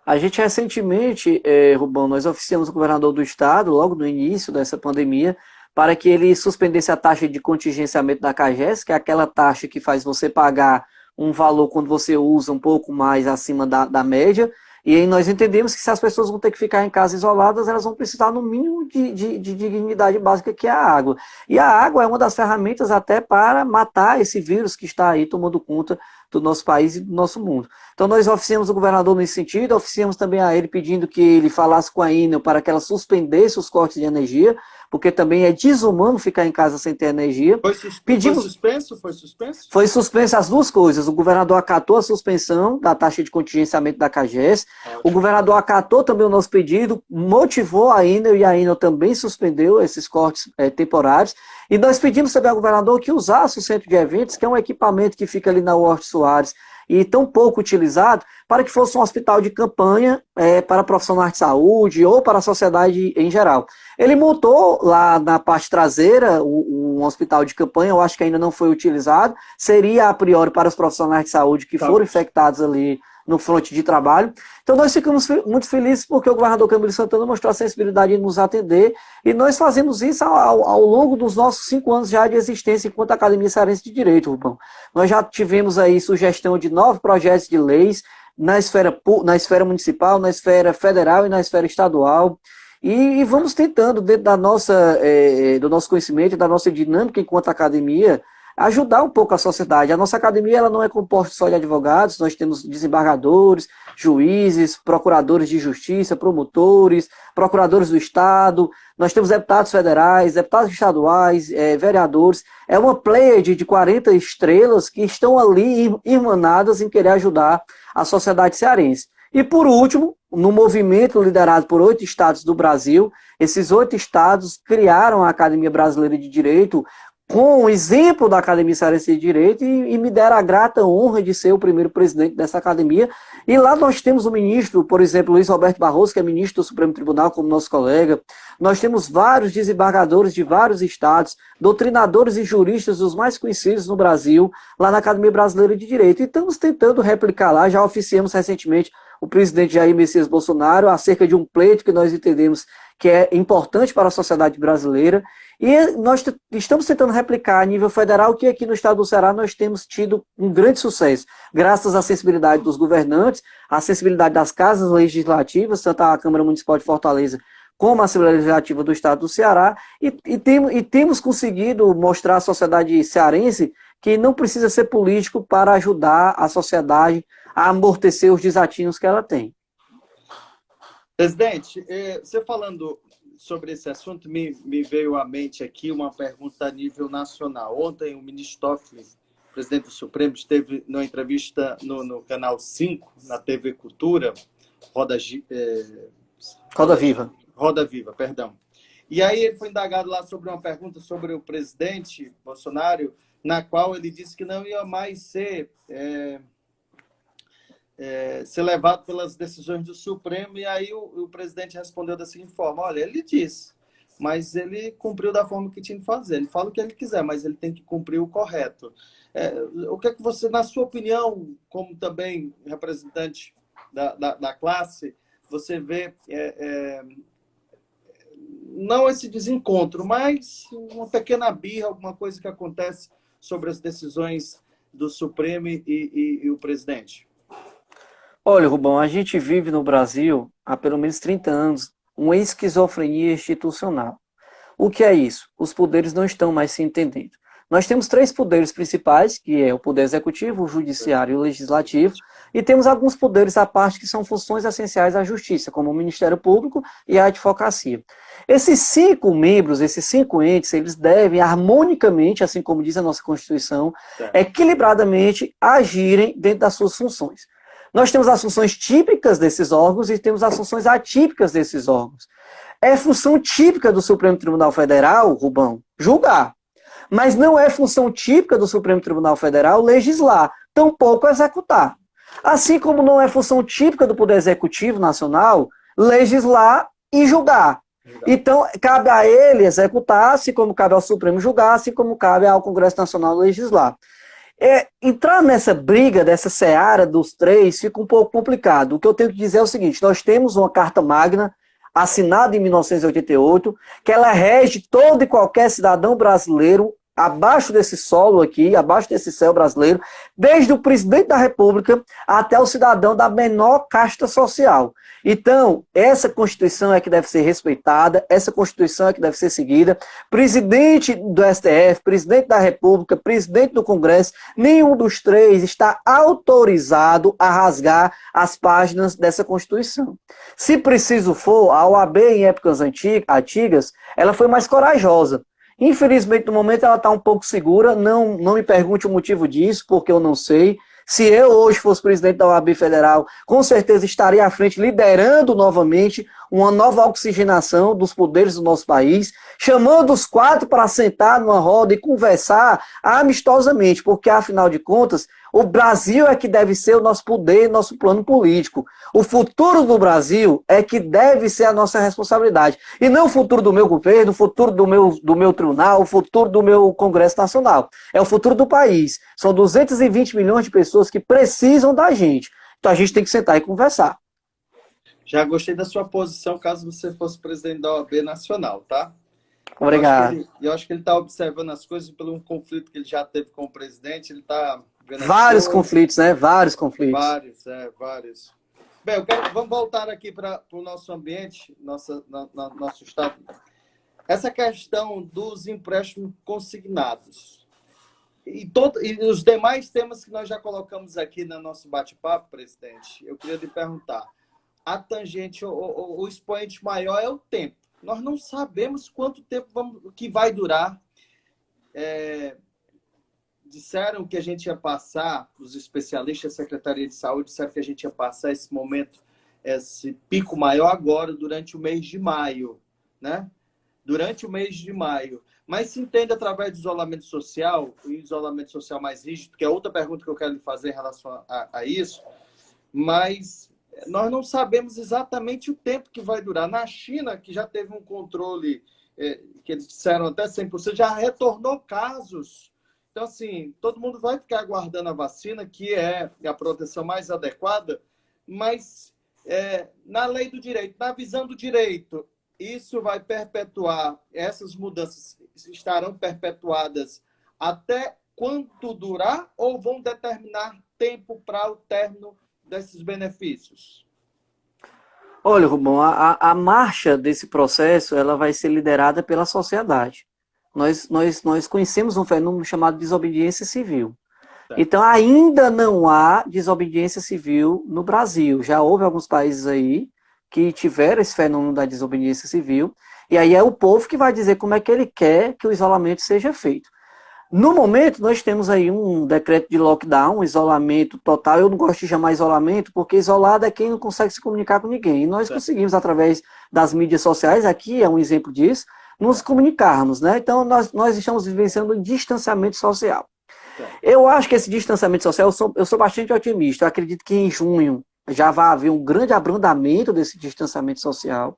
A gente recentemente, Rubão, nós oficiamos o governador do estado, logo no início dessa pandemia, para que ele suspendesse a taxa de contingenciamento da CAGES, que é aquela taxa que faz você pagar um valor quando você usa um pouco mais acima da média, e aí nós entendemos que se as pessoas vão ter que ficar em casa isoladas, elas vão precisar no mínimo de dignidade básica, que é a água. E a água é uma das ferramentas até para matar esse vírus que está aí tomando conta do nosso país e do nosso mundo. Então nós oficiamos o governador nesse sentido, oficiamos também a ele pedindo que ele falasse com a Enel para que ela suspendesse os cortes de energia, porque também é desumano ficar em casa sem ter energia. Foi suspenso? Foi suspenso as 2 coisas. O governador acatou a suspensão da taxa de contingenciamento da CAGES. O governador acatou também o nosso pedido, motivou a Enel e a Enel também suspendeu esses cortes temporários. E nós pedimos também ao governador que usasse o centro de eventos, que é um equipamento que fica ali na Horto Soares, e tão pouco utilizado, para que fosse um hospital de campanha para profissionais de saúde ou para a sociedade em geral. Ele montou lá na parte traseira um hospital de campanha, eu acho que ainda não foi utilizado, seria a priori para os profissionais de saúde que foram infectados ali no fronte de trabalho. Então nós ficamos muito felizes porque o governador Camilo Santana mostrou a sensibilidade em nos atender, e nós fazemos isso ao longo dos nossos 5 anos já de existência enquanto Academia Cearense de Direito, Rubão. Nós já tivemos aí sugestão de 9 projetos de leis na esfera municipal, na esfera federal e na esfera estadual, e vamos tentando, dentro do nosso conhecimento, da nossa dinâmica enquanto academia, ajudar um pouco a sociedade. A nossa academia ela não é composta só de advogados, nós temos desembargadores, juízes, procuradores de justiça, promotores, procuradores do Estado, nós temos deputados federais, deputados estaduais, vereadores. É uma pleiade de 40 estrelas que estão ali irmanadas em querer ajudar a sociedade cearense. E, por último, no movimento liderado por 8 estados do Brasil, esses 8 estados criaram a Academia Brasileira de Direito com o exemplo da Academia Cearense de Direito e me deram a grata honra de ser o primeiro presidente dessa academia. E lá nós temos o ministro, por exemplo, Luiz Roberto Barroso, que é ministro do Supremo Tribunal, como nosso colega. Nós temos vários desembargadores de vários estados, doutrinadores e juristas dos mais conhecidos no Brasil, lá na Academia Brasileira de Direito. E estamos tentando replicar lá, já oficiamos recentemente o presidente Jair Messias Bolsonaro acerca de um pleito que nós entendemos que é importante para a sociedade brasileira. E nós estamos tentando replicar a nível federal que aqui no estado do Ceará nós temos tido um grande sucesso, graças à sensibilidade dos governantes, à sensibilidade das casas legislativas, tanto a Câmara Municipal de Fortaleza como a Assembleia Legislativa do estado do Ceará, e temos conseguido mostrar à sociedade cearense que não precisa ser político para ajudar a sociedade a amortecer os desatinos que ela tem. Presidente, você falando sobre esse assunto, me veio à mente aqui uma pergunta a nível nacional. Ontem, o ministro Toffoli, presidente do Supremo, esteve numa entrevista no Canal 5, na TV Cultura, Roda Viva, perdão. E aí ele foi indagado lá sobre uma pergunta sobre o presidente Bolsonaro, na qual ele disse que não ia mais ser levado pelas decisões do Supremo, e aí o presidente respondeu da seguinte forma: olha, ele disse, mas ele cumpriu da forma que tinha que fazer. Ele fala o que ele quiser, mas ele tem que cumprir o correto. O que é que você, na sua opinião, como também representante da classe, você vê, não esse desencontro, mas uma pequena birra, alguma coisa que acontece sobre as decisões do Supremo e o presidente? Olha, Rubão, a gente vive no Brasil há pelo menos 30 anos uma esquizofrenia institucional. O que é isso? Os poderes não estão mais se entendendo. Nós temos 3 poderes principais, que é o poder executivo, o judiciário e o legislativo, e temos alguns poderes à parte que são funções essenciais à justiça, como o Ministério Público e a advocacia. Esses 5 membros, esses 5 entes, eles devem harmonicamente, assim como diz a nossa Constituição, equilibradamente agirem dentro das suas funções. Nós temos as funções típicas desses órgãos e temos as funções atípicas desses órgãos. É função típica do Supremo Tribunal Federal, Rubão, julgar. Mas não é função típica do Supremo Tribunal Federal legislar, tampouco executar. Assim como não é função típica do Poder Executivo Nacional legislar e julgar. Então, cabe a ele executar, assim como cabe ao Supremo julgar, assim como cabe ao Congresso Nacional legislar. Entrar nessa briga, dessa seara dos 3, fica um pouco complicado. O que eu tenho que dizer é o seguinte: nós temos uma Carta Magna, assinada em 1988, que ela rege todo e qualquer cidadão brasileiro abaixo desse solo aqui, abaixo desse céu brasileiro, desde o presidente da República até o cidadão da menor casta social. Então, essa Constituição é que deve ser respeitada, essa Constituição é que deve ser seguida. Presidente do STF, presidente da República, presidente do Congresso, nenhum dos 3 está autorizado a rasgar as páginas dessa Constituição. Se preciso for, a OAB em épocas antigas, ela foi mais corajosa. Infelizmente, no momento, ela está um pouco segura. Não me pergunte o motivo disso, porque eu não sei. Se eu hoje fosse presidente da OAB Federal, com certeza estaria à frente, liderando novamente uma nova oxigenação dos poderes do nosso país, chamando os 4 para sentar numa roda e conversar amistosamente, porque, afinal de contas, o Brasil é que deve ser o nosso poder, nosso plano político. O futuro do Brasil é que deve ser a nossa responsabilidade. E não o futuro do meu governo, o futuro do meu tribunal, o futuro do meu Congresso Nacional. É o futuro do país. São 220 milhões de pessoas que precisam da gente. Então a gente tem que sentar e conversar. Já gostei da sua posição caso você fosse presidente da OAB Nacional, tá? Obrigado. Eu acho que ele está observando as coisas pelo um conflito que ele já teve com o presidente. Ele está vendo vários conflitos, né? Vários conflitos. Vários. Bem, vamos voltar aqui para o nosso ambiente, nosso estado. Essa questão dos empréstimos consignados. e os demais temas que nós já colocamos aqui no nosso bate-papo, presidente, eu queria lhe perguntar. A tangente, o expoente maior é o tempo. Nós não sabemos quanto tempo que vai durar. Disseram que a gente ia passar, os especialistas da Secretaria de Saúde disseram que a gente ia passar esse momento, esse pico maior agora, durante o mês de maio, né? Durante o mês de maio. Mas se entende através do isolamento social, o isolamento social mais rígido, que é outra pergunta que eu quero lhe fazer em relação a isso, mas nós não sabemos exatamente o tempo que vai durar. Na China, que já teve um controle, que eles disseram até 100%, já retornou casos. Então, assim, todo mundo vai ficar aguardando a vacina, que é a proteção mais adequada, mas na lei do direito, na visão do direito, isso vai perpetuar, essas mudanças estarão perpetuadas até quanto durar ou vão determinar tempo para o término desses benefícios? Olha, Rubão, a marcha desse processo ela vai ser liderada pela sociedade. Nós conhecemos um fenômeno chamado desobediência civil. Certo. Então, ainda não há desobediência civil no Brasil. Já houve alguns países aí que tiveram esse fenômeno da desobediência civil, e aí é o povo que vai dizer como é que ele quer que o isolamento seja feito. No momento, nós temos aí um decreto de lockdown, um isolamento total. Eu não gosto de chamar isolamento, porque isolado é quem não consegue se comunicar com ninguém. E nós conseguimos, através das mídias sociais, aqui é um exemplo disso, nos comunicarmos, né? Então, nós estamos vivenciando um distanciamento social. Eu acho que esse distanciamento social, eu sou bastante otimista. Eu acredito que em junho já vai haver um grande abrandamento desse distanciamento social.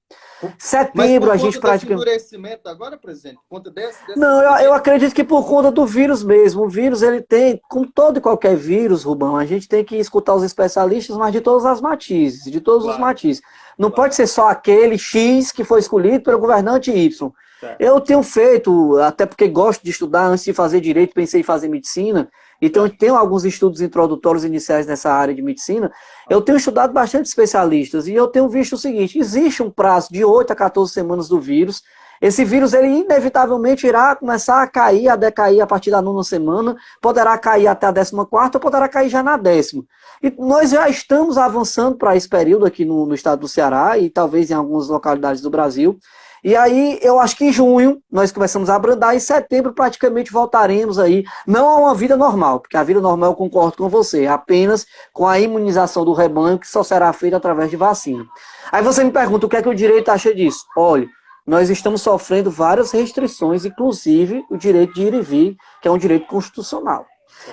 Setembro, a gente praticamente... endurecimento agora, presidente? Por conta desse Não, eu acredito que por conta do vírus mesmo. O vírus, ele tem, como todo e qualquer vírus, Rubão, a gente tem que escutar os especialistas, mas de todas as matizes, de todos os matizes. Não pode ser só aquele X que foi escolhido pelo governante Y. Eu tenho feito, até porque gosto de estudar, antes de fazer direito, pensei em fazer medicina, então eu tenho alguns estudos introdutórios iniciais nessa área de medicina. Eu tenho estudado bastante especialistas e eu tenho visto o seguinte: existe um prazo de 8 a 14 semanas do vírus. Esse vírus, ele inevitavelmente irá começar a cair, a decair a partir da 9ª semana, poderá cair até a 14ª, ou poderá cair já na 10ª. E nós já estamos avançando para esse período aqui no estado do Ceará e talvez em algumas localidades do Brasil. E aí, eu acho que em junho nós começamos a abrandar, em setembro praticamente voltaremos aí, não a uma vida normal, porque a vida normal eu concordo com você, apenas com a imunização do rebanho, que só será feita através de vacina. Aí você me pergunta, o que é que o direito acha disso? Olha, nós estamos sofrendo várias restrições, inclusive o direito de ir e vir, que é um direito constitucional.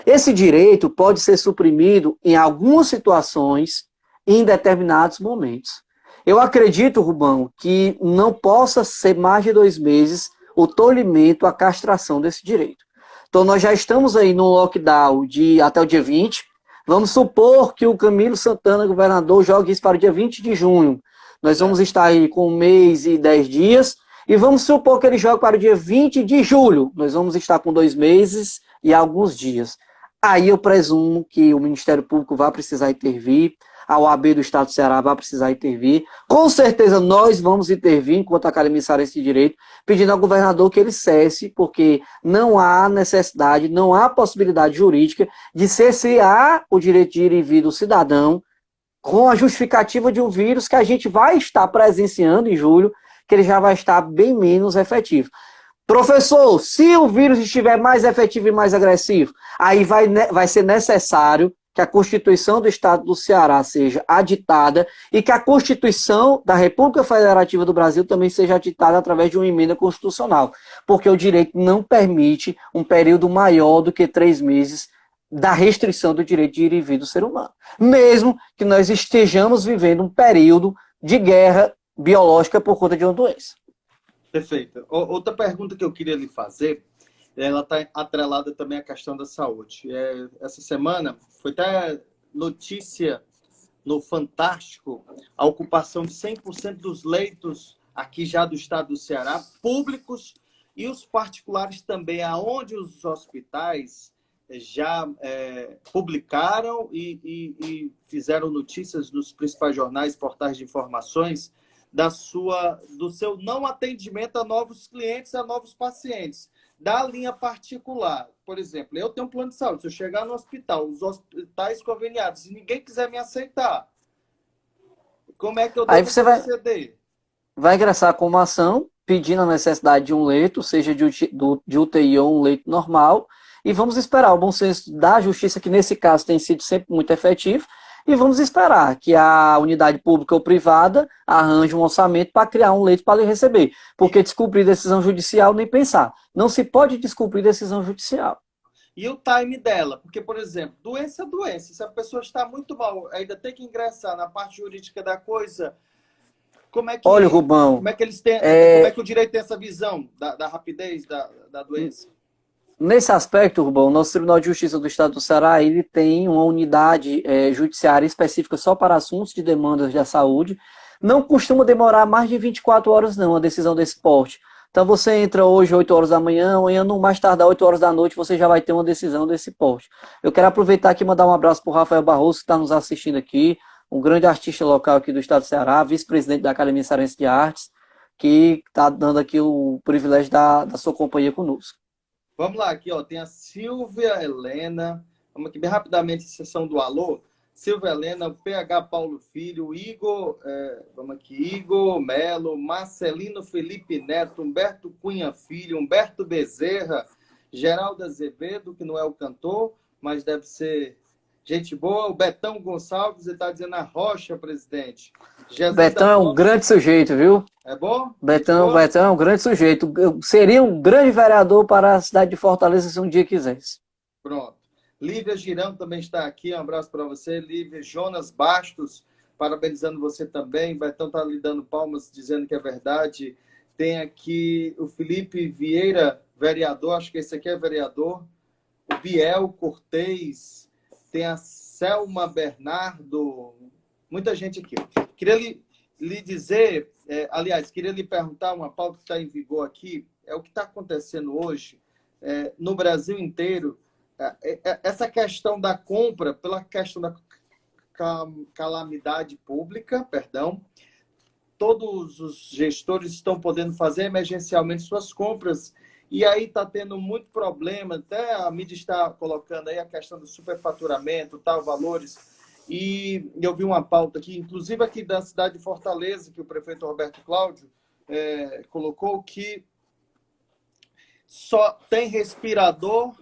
Esse direito pode ser suprimido em algumas situações, em determinados momentos. Eu acredito, Rubão, que não possa ser mais de 2 meses o tolimento, a castração desse direito. Então, nós já estamos aí no lockdown até o dia 20. Vamos supor que o Camilo Santana, governador, jogue isso para o dia 20 de junho. Nós vamos estar aí com 1 mês e 10 dias. E vamos supor que ele jogue para o dia 20 de julho. Nós vamos estar com 2 meses e alguns dias. Aí eu presumo que o Ministério Público vai precisar intervir, a OAB do Estado do Ceará vai precisar intervir. Com certeza nós vamos intervir, enquanto academizar esse direito, pedindo ao governador que ele cesse, porque não há necessidade, não há possibilidade jurídica de cercear o direito de ir e vir do cidadão com a justificativa de um vírus que a gente vai estar presenciando em julho, que ele já vai estar bem menos efetivo. Professor, se o vírus estiver mais efetivo e mais agressivo, aí vai ser necessário que a Constituição do Estado do Ceará seja aditada e que a Constituição da República Federativa do Brasil também seja aditada através de uma emenda constitucional, porque o direito não permite um período maior do que 3 meses da restrição do direito de ir e vir do ser humano, mesmo que nós estejamos vivendo um período de guerra biológica por conta de uma doença. Perfeito. Outra pergunta que eu queria lhe fazer, ela está atrelada também à questão da saúde. Essa semana foi até notícia no Fantástico a ocupação de 100% dos leitos aqui já do estado do Ceará, públicos e os particulares também, aonde os hospitais já publicaram e fizeram notícias nos principais jornais, portais de informações do seu não atendimento a novos clientes, a novos pacientes. Da linha particular, por exemplo, eu tenho um plano de saúde. Se eu chegar no hospital, os hospitais conveniados, e ninguém quiser me aceitar, como é que eu Aí devo você proceder? vai ingressar com uma ação pedindo a necessidade de um leito, seja de UTI ou um leito normal, e vamos esperar o bom senso da justiça, que nesse caso tem sido sempre muito efetivo, e vamos esperar que a unidade pública ou privada arranje um orçamento para criar um leito para lhe receber. Porque descumprir decisão judicial, nem pensar. Não se pode descumprir decisão judicial. E o time dela, porque, por exemplo, doença é doença. Se a pessoa está muito mal, ainda tem que ingressar na parte jurídica da coisa, Olha, Rubão, como é que eles têm, como é que o direito tem essa visão da rapidez da doença? nesse aspecto, Rubão, o nosso Tribunal de Justiça do Estado do Ceará, ele tem uma unidade judiciária específica só para assuntos de demandas da saúde. Não costuma demorar mais de 24 horas, não, a decisão desse porte. Então, você entra hoje 8 horas da manhã, amanhã, no mais tardar 8 horas da noite, você já vai ter uma decisão desse porte. Eu quero aproveitar aqui e mandar um abraço para o Rafael Barroso, que está nos assistindo aqui, um grande artista local aqui do Estado do Ceará, vice-presidente da Academia Cearense de Artes, que está dando aqui o privilégio da sua companhia conosco. Vamos lá, aqui, ó, tem a Silvia Helena. Vamos aqui bem rapidamente, sessão do alô. Silvia Helena, PH Paulo Filho, Igor, vamos aqui, Igor Melo, Marcelino Felipe Neto, Humberto Cunha Filho, Humberto Bezerra, Geraldo Azevedo, que não é o cantor, mas deve ser gente boa. O Betão Gonçalves, ele está dizendo a Rocha, presidente. Jesus Betão é um grande sujeito, viu? É bom? Betão é um grande sujeito. Eu seria um grande vereador para a cidade de Fortaleza se um dia quisesse. Pronto. Lívia Girão também está aqui. Um abraço para você, Lívia. Jonas Bastos, parabenizando você também. Betão está lhe dando palmas, dizendo que é verdade. Tem aqui o Felipe Vieira, vereador. Acho que esse aqui é vereador. O Biel Cortez. Tem a Selma Bernardo. Muita gente aqui. Queria lhe dizer, aliás, queria lhe perguntar uma pauta que está em vigor aqui. É o que está acontecendo hoje no Brasil inteiro. Essa questão da compra, pela questão da calamidade pública, perdão, todos os gestores estão podendo fazer emergencialmente suas compras, e aí está tendo muito problema, até a mídia está colocando aí a questão do superfaturamento, tal, valores, e eu vi uma pauta aqui, inclusive aqui da cidade de Fortaleza, que o prefeito Roberto Cláudio colocou, que só tem respirador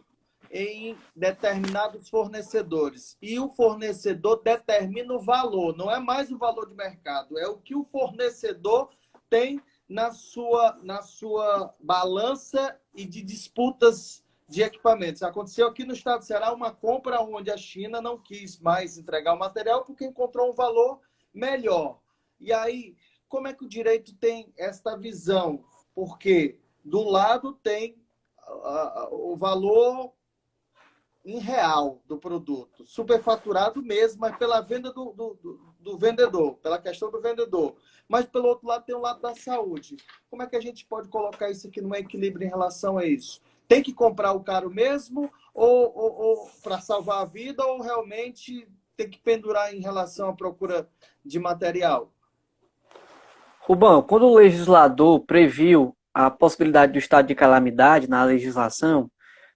em determinados fornecedores. E o fornecedor determina o valor, não é mais o valor de mercado, é o que o fornecedor tem na sua balança e de disputas de equipamentos. Aconteceu aqui no estado do Ceará uma compra onde a China não quis mais entregar o material porque encontrou um valor melhor. E aí, como é que o direito tem esta visão? Porque do lado tem o valor em real do produto, superfaturado mesmo, mas pela venda do vendedor, pela questão do vendedor. Mas, pelo outro lado, tem o lado da saúde. Como é que a gente pode colocar isso aqui num equilíbrio em relação a isso? Tem que comprar o caro mesmo, ou para salvar a vida, ou realmente tem que pendurar em relação à procura de material? Rubão, quando o legislador previu a possibilidade do estado de calamidade na legislação,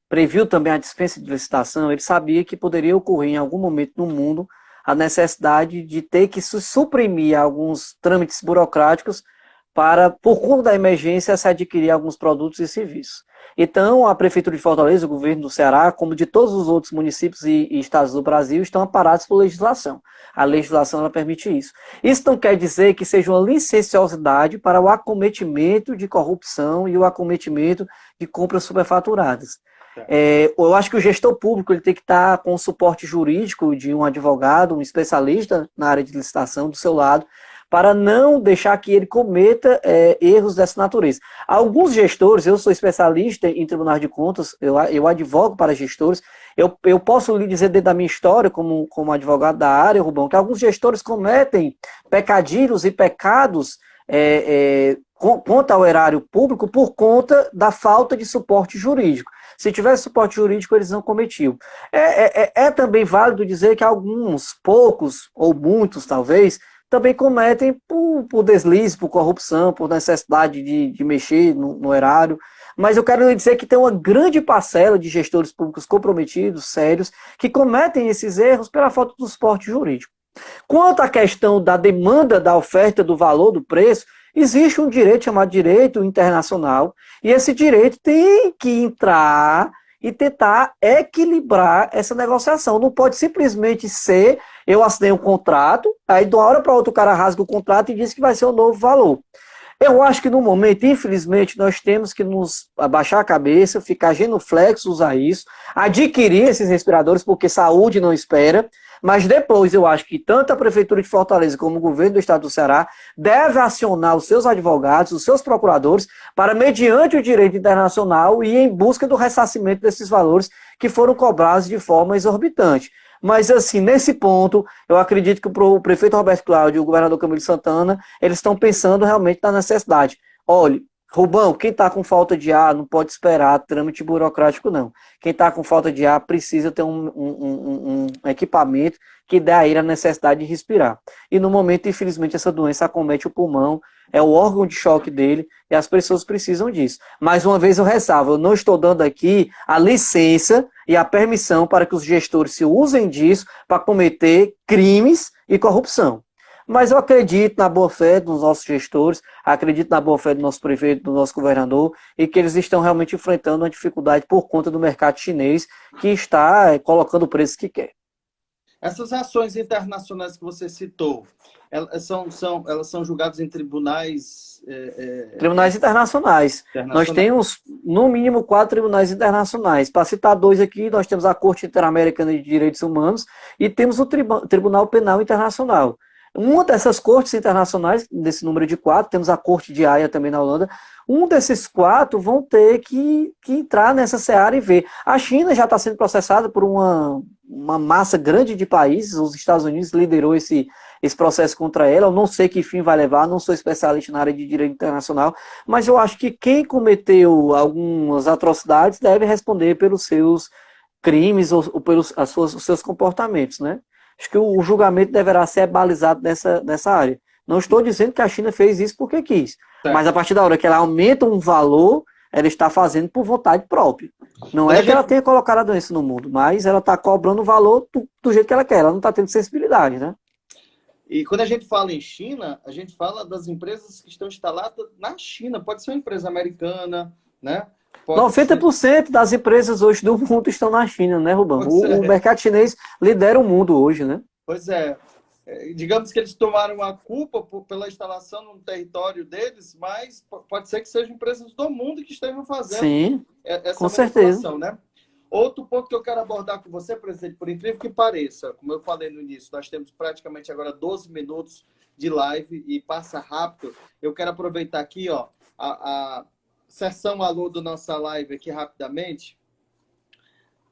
previu também a dispensa de licitação, ele sabia que poderia ocorrer em algum momento no mundo a necessidade de ter que suprimir alguns trâmites burocráticos para, por conta da emergência, se adquirir alguns produtos e serviços. Então, a Prefeitura de Fortaleza, o governo do Ceará, como de todos os outros municípios e estados do Brasil, estão amparados por legislação. A legislação ela permite isso. Isso não quer dizer que seja uma licenciosidade para o acometimento de corrupção e o acometimento de compras superfaturadas. Eu acho que o gestor público ele tem que estar com o suporte jurídico de um advogado, um especialista na área de licitação do seu lado, para não deixar que ele cometa erros dessa natureza. Alguns gestores, eu sou especialista em tribunais de contas, eu advogo para gestores, eu posso lhe dizer dentro da minha história, como advogado da área, Rubão, que alguns gestores cometem pecadilhos e pecados contra o erário público por conta da falta de suporte jurídico. Se tivesse suporte jurídico, eles não cometiam. É também válido dizer que alguns, poucos, ou muitos talvez, também cometem por deslize, por corrupção, por necessidade de mexer no erário. Mas eu quero dizer que tem uma grande parcela de gestores públicos comprometidos, sérios, que cometem esses erros pela falta do suporte jurídico. Quanto à questão da demanda, da oferta, do valor, do preço, existe um direito chamado direito internacional, e esse direito tem que entrar e tentar equilibrar essa negociação. Não pode simplesmente ser, eu assinei um contrato, aí de uma hora para outra o cara rasga o contrato e diz que vai ser o novo valor. Eu acho que no momento, infelizmente, nós temos que nos abaixar a cabeça, ficar genuflexos a isso, adquirir esses respiradores, porque saúde não espera, mas depois eu acho que tanto a Prefeitura de Fortaleza como o governo do Estado do Ceará deve acionar os seus advogados, os seus procuradores, para, mediante o direito internacional, ir em busca do ressarcimento desses valores que foram cobrados de forma exorbitante. Mas, assim, nesse ponto, eu acredito que o prefeito Roberto Cláudio e o governador Camilo Santana, eles estão pensando realmente na necessidade. Olha, Rubão, quem está com falta de ar não pode esperar trâmite burocrático, não. Quem está com falta de ar precisa ter um equipamento que dê a ele a necessidade de respirar. E no momento, infelizmente, essa doença acomete o pulmão, é o órgão de choque dele, e as pessoas precisam disso. Mais uma vez eu ressalvo, eu não estou dando aqui a licença e a permissão para que os gestores se usem disso para cometer crimes e corrupção. Mas eu acredito na boa-fé dos nossos gestores, acredito na boa-fé do nosso prefeito, do nosso governador, e que eles estão realmente enfrentando uma dificuldade por conta do mercado chinês, que está colocando o preço que quer. Essas ações internacionais que você citou, elas são julgadas em tribunais... Tribunais internacionais. Nós temos, no mínimo, 4 tribunais internacionais. Para citar 2 aqui, nós temos a Corte Interamericana de Direitos Humanos e temos o Tribunal Penal Internacional. Uma dessas cortes internacionais, desse número de 4, temos a Corte de Haia também na Holanda, um desses 4 vão ter que entrar nessa seara e ver. A China já está sendo processada por uma massa grande de países, os Estados Unidos liderou esse processo contra ela, eu não sei que fim vai levar, não sou especialista na área de direito internacional, mas eu acho que quem cometeu algumas atrocidades deve responder pelos seus crimes ou pelos os seus comportamentos, né? Acho que o julgamento deverá ser balizado nessa área. Não estou dizendo que a China fez isso porque quis, mas a partir da hora que ela aumenta um valor, ela está fazendo por vontade própria. Não é que ela tenha colocado a doença no mundo, mas ela está cobrando o valor do jeito que ela quer, ela não está tendo sensibilidade, né? E quando a gente fala em China, a gente fala das empresas que estão instaladas na China. Pode ser uma empresa americana, né? 90% das empresas hoje do mundo estão na China, né, Rubão? O mercado chinês lidera o mundo hoje, né? Pois é. Digamos que eles tomaram a culpa pela instalação no território deles, mas pode ser que sejam empresas do mundo que estejam fazendo essa com certeza, né? Outro ponto que eu quero abordar com você, presidente, por incrível que pareça, como eu falei no início, nós temos praticamente agora 12 minutos de live e passa rápido. Eu quero aproveitar aqui, ó, a sessão alô da nossa live aqui rapidamente.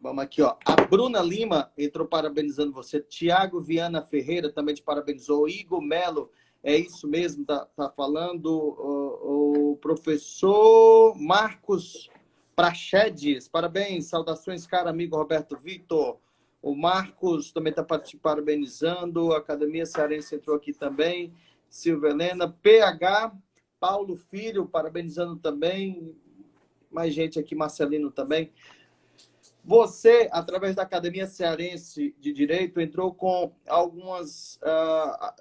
Vamos aqui, ó. A Bruna Lima entrou parabenizando você. Tiago Viana Ferreira também te parabenizou. Igor Melo, é isso mesmo, tá falando. O professor Marcos Prachedes, parabéns, saudações, cara amigo Roberto Vitor. O Marcos também está parabenizando. A Academia Cearense entrou aqui também. Silvia Helena. PH, Paulo Filho, parabenizando também. Mais gente aqui, Marcelino também. Você, através da Academia Cearense de Direito, entrou com algumas,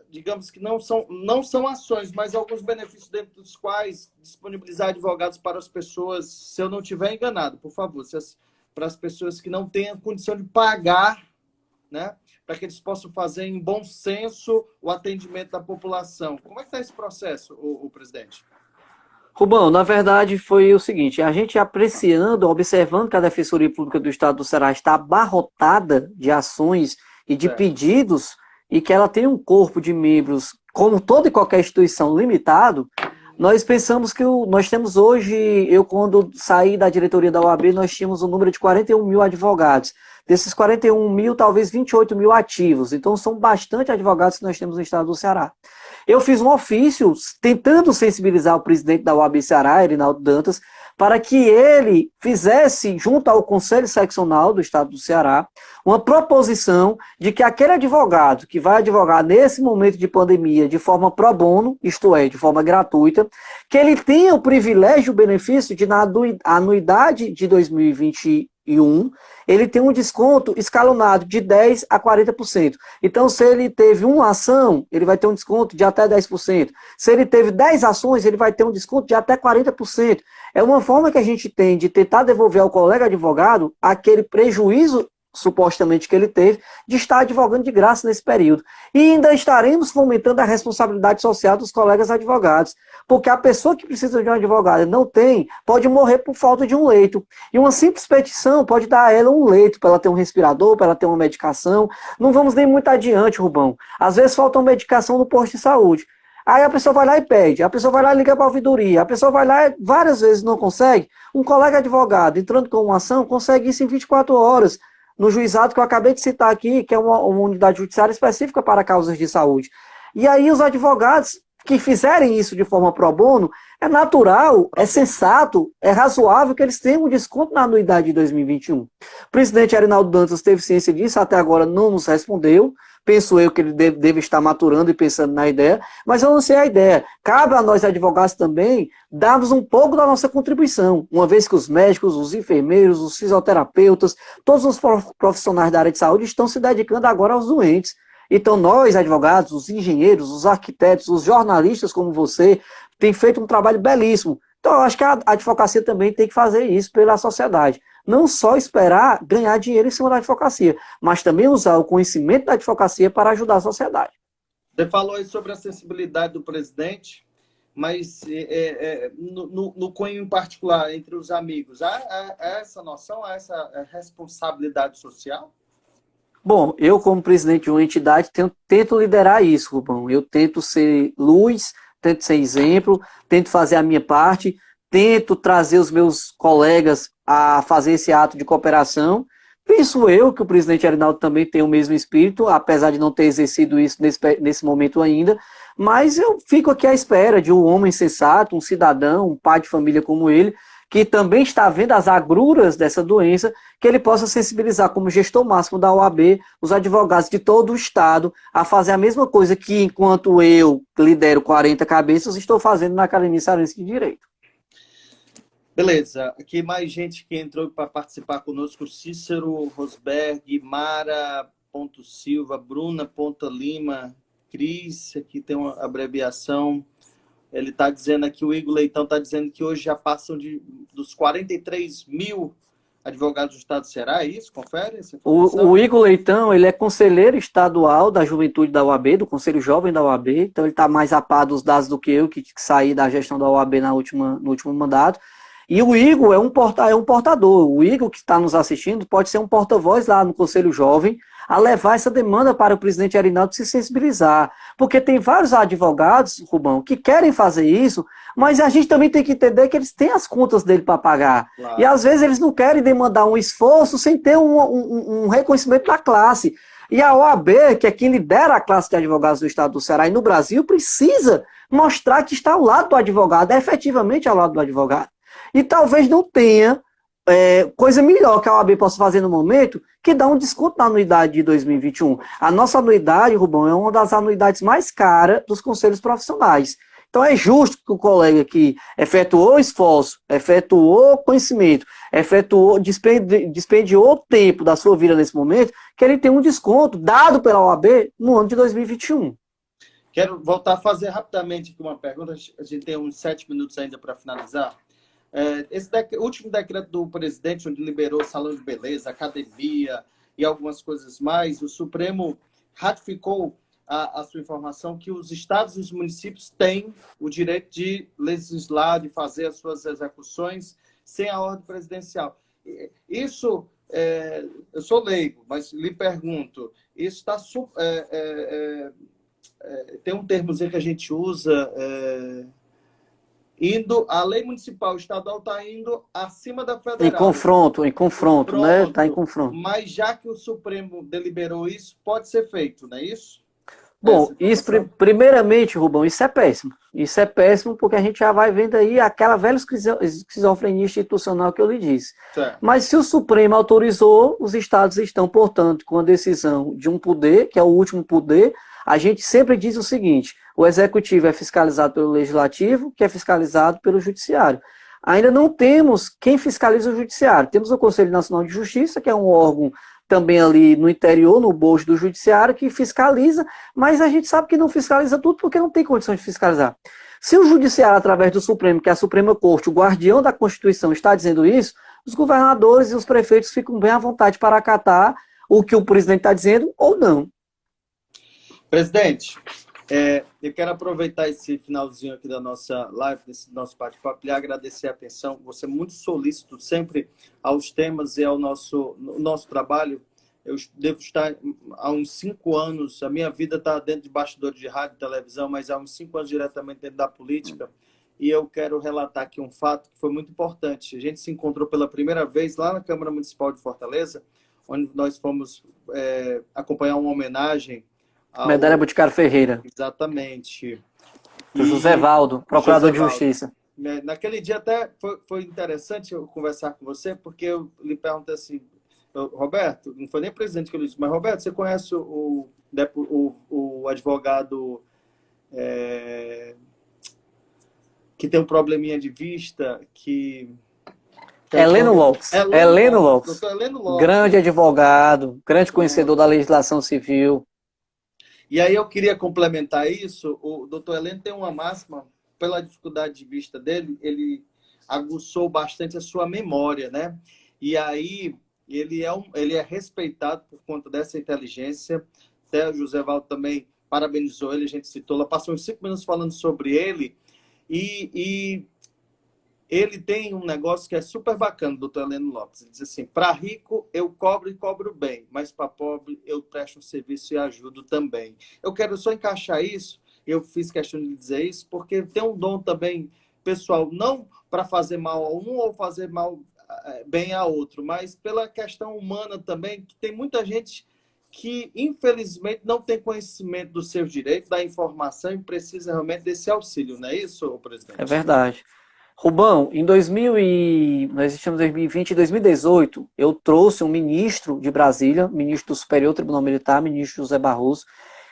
digamos que não são ações, mas alguns benefícios dentro dos quais disponibilizar advogados para as pessoas, se eu não estiver enganado, por favor, para as pessoas que não têm a condição de pagar, né, para que eles possam fazer em bom senso o atendimento da população. Como é que está esse processo, o presidente? Rubão, na verdade foi o seguinte, a gente apreciando, observando que a Defensoria Pública do Estado do Ceará está abarrotada de ações e de pedidos, e que ela tem um corpo de membros, como toda e qualquer instituição, limitado, nós pensamos que nós temos hoje, eu quando saí da diretoria da OAB, nós tínhamos um número de 41 mil advogados. Desses 41 mil, talvez 28 mil ativos. Então são bastante advogados que nós temos no Estado do Ceará. Eu fiz um ofício tentando sensibilizar o presidente da OAB Ceará, Erinaldo Dantas, para que ele fizesse, junto ao Conselho Seccional do Estado do Ceará, uma proposição de que aquele advogado que vai advogar nesse momento de pandemia de forma pro bono, isto é, de forma gratuita, que ele tenha o privilégio e o benefício de, na anuidade de 2021, ele tem um desconto escalonado de 10% a 40%. Então, se ele teve uma ação, ele vai ter um desconto de até 10%. Se ele teve 10 ações, ele vai ter um desconto de até 40%. É uma forma que a gente tem de tentar devolver ao colega advogado aquele prejuízo supostamente que ele teve, de estar advogando de graça nesse período. E ainda estaremos fomentando a responsabilidade social dos colegas advogados, porque a pessoa que precisa de um advogado e não tem, pode morrer por falta de um leito. E uma simples petição pode dar a ela um leito, para ela ter um respirador, para ela ter uma medicação. Não vamos nem muito adiante, Rubão. Às vezes falta uma medicação no posto de saúde. Aí a pessoa vai lá e pede, a pessoa vai lá e liga para a ouvidoria, a pessoa vai lá e várias vezes não consegue. Um colega advogado entrando com uma ação consegue isso em 24 horas. No juizado que eu acabei de citar aqui, que é uma unidade judiciária específica para causas de saúde. E aí os advogados que fizerem isso de forma pro bono, é natural, é sensato, é razoável que eles tenham um desconto na anuidade de 2021. O presidente Arinaldo Dantas teve ciência disso, até agora não nos respondeu. Penso eu que ele deve estar maturando e pensando na ideia, mas eu não sei a ideia. Cabe a nós advogados também darmos um pouco da nossa contribuição, uma vez que os médicos, os enfermeiros, os fisioterapeutas, todos os profissionais da área de saúde estão se dedicando agora aos doentes. Então nós, advogados, os engenheiros, os arquitetos, os jornalistas como você, tem feito um trabalho belíssimo. Então eu acho que a advocacia também tem que fazer isso pela sociedade. Não só esperar ganhar dinheiro em cima da advocacia, mas também usar o conhecimento da advocacia para ajudar a sociedade. Você falou aí sobre a sensibilidade do presidente, mas no cunho em particular, entre os amigos, há essa noção, há essa responsabilidade social? Bom, eu como presidente de uma entidade tento liderar isso, Rubão. Eu tento ser luz, tento ser exemplo, tento fazer a minha parte, tento trazer os meus colegas a fazer esse ato de cooperação. Penso eu que o presidente Arinaldo também tem o mesmo espírito, apesar de não ter exercido isso nesse momento ainda, mas eu fico aqui à espera de um homem sensato, um cidadão, um pai de família como ele, que também está vendo as agruras dessa doença, que ele possa sensibilizar como gestor máximo da OAB, os advogados de todo o Estado, a fazer a mesma coisa que, enquanto eu lidero 40 cabeças, estou fazendo na Academia Cearense de Direito. Beleza. Aqui mais gente que entrou para participar conosco. Cícero Rosberg, Mara Silva, Bruna Lima, Cris, aqui tem uma abreviação. Ele está dizendo aqui, o Igor Leitão está dizendo que hoje já passam dos 43 mil advogados do Estado do Ceará, é isso? Confere essa informação? O Igor Leitão, ele é conselheiro estadual da juventude da OAB, do Conselho Jovem da OAB, então ele está mais a par dos dados do que eu, que saí da gestão da OAB no último mandato. E o Igor é um portador. O Igor que está nos assistindo pode ser um porta-voz lá no Conselho Jovem a levar essa demanda para o presidente Arinaldo se sensibilizar. Porque tem vários advogados, Rubão, que querem fazer isso, mas a gente também tem que entender que eles têm as contas dele para pagar. Claro. E às vezes eles não querem demandar um esforço sem ter um reconhecimento da classe. E a OAB, que é quem lidera a classe de advogados do Estado do Ceará e no Brasil, precisa mostrar que está ao lado do advogado, efetivamente ao lado do advogado. E talvez não tenha coisa melhor que a OAB possa fazer no momento que dá um desconto na anuidade de 2021. A nossa anuidade, Rubão, é uma das anuidades mais caras dos conselhos profissionais. Então é justo que o colega que efetuou esforço, efetuou conhecimento, dispendiou tempo da sua vida nesse momento, que ele tenha um desconto dado pela OAB no ano de 2021. Quero voltar a fazer rapidamente aqui uma pergunta. A gente tem uns 7 minutos ainda para finalizar. Esse último decreto do presidente, onde liberou salão de beleza, academia e algumas coisas mais, o Supremo ratificou a sua informação que os estados e os municípios têm o direito de legislar, de fazer as suas execuções sem a ordem presidencial. Isso, eu sou leigo, mas lhe pergunto, isso está... tem um termozinho que a gente usa... a lei municipal estadual está indo acima da federal. Em confronto, né? Está em confronto. Mas já que o Supremo deliberou isso, pode ser feito, não é isso? Bom, isso, primeiramente, Rubão, isso é péssimo. Isso é péssimo porque a gente já vai vendo aí aquela velha esquizofrenia institucional que eu lhe disse. Certo. Mas se o Supremo autorizou, os estados estão, portanto, com a decisão de um poder, que é o último poder. A gente sempre diz o seguinte: o executivo é fiscalizado pelo legislativo, que é fiscalizado pelo judiciário. Ainda não temos quem fiscaliza o judiciário. Temos o Conselho Nacional de Justiça, que é um órgão também ali no interior, no bojo do judiciário, que fiscaliza, mas a gente sabe que não fiscaliza tudo porque não tem condição de fiscalizar. Se o judiciário, através do Supremo, que é a Suprema Corte, o guardião da Constituição, está dizendo isso, os governadores e os prefeitos ficam bem à vontade para acatar o que o presidente está dizendo ou não. Presidente, eu quero aproveitar esse finalzinho aqui da nossa live, desse nosso bate-papo, e agradecer a atenção. Você é muito solícito sempre aos temas e ao nosso trabalho. Eu devo estar há uns 5 anos, a minha vida está dentro de bastidores de rádio e televisão, mas há uns 5 anos diretamente dentro da política. E eu quero relatar aqui um fato que foi muito importante. A gente se encontrou pela primeira vez lá na Câmara Municipal de Fortaleza, onde nós fomos acompanhar uma homenagem Medalha Boticário Ferreira. Exatamente. Do José Valdo, procurador de Justiça. Naquele dia até foi interessante eu conversar com você, porque eu lhe perguntei assim, Roberto, não foi nem presidente que eu disse, mas Roberto, você conhece o advogado que tem um probleminha de vista, Heleno Lopes. Heleno Lopes. Doutor Heleno Lopes. Grande advogado, grande conhecedor da legislação civil. E aí eu queria complementar isso. O doutor Heleno tem uma máxima, pela dificuldade de vista dele, ele aguçou bastante a sua memória, né? E aí ele é respeitado por conta dessa inteligência. Até o José Valdo também parabenizou ele, a gente citou lá, passou uns 5 minutos falando sobre ele. E ele tem um negócio que é super bacana, doutor Heleno Lopes. Ele diz assim: para rico eu cobro e cobro bem, mas para pobre eu presto um serviço e ajudo também. Eu quero só encaixar isso, eu fiz questão de dizer isso, porque tem um dom também pessoal, não para fazer mal a um ou fazer bem a outro, mas pela questão humana também, que tem muita gente que, infelizmente, não tem conhecimento dos seus direitos, da informação e precisa realmente desse auxílio, não é isso, presidente? É verdade. Rubão, nós estamos em 2020 e 2018, eu trouxe um ministro de Brasília, ministro do Superior Tribunal Militar, ministro José Barroso.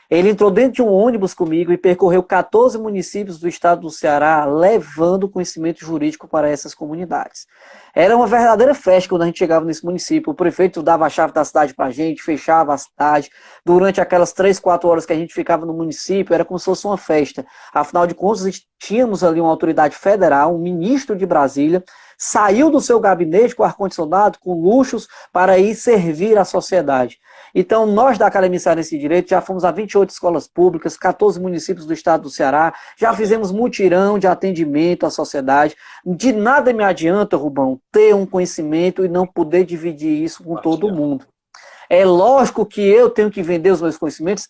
Ele entrou dentro de um ônibus comigo e percorreu 14 municípios do estado do Ceará, levando conhecimento jurídico para essas comunidades. Era uma verdadeira festa quando a gente chegava nesse município. O prefeito dava a chave da cidade para a gente, fechava a cidade. Durante aquelas 3, 4 horas que a gente ficava no município, era como se fosse uma festa. Afinal de contas, tínhamos ali uma autoridade federal, um ministro de Brasília, saiu do seu gabinete com ar-condicionado, com luxos, para ir servir à sociedade. Então, nós da Academia Cearense de Direito já fomos a 28 escolas públicas, 14 municípios do estado do Ceará, já fizemos mutirão de atendimento à sociedade. De nada me adianta, Rubão, ter um conhecimento e não poder dividir isso com todo mundo. É lógico que eu tenho que vender os meus conhecimentos?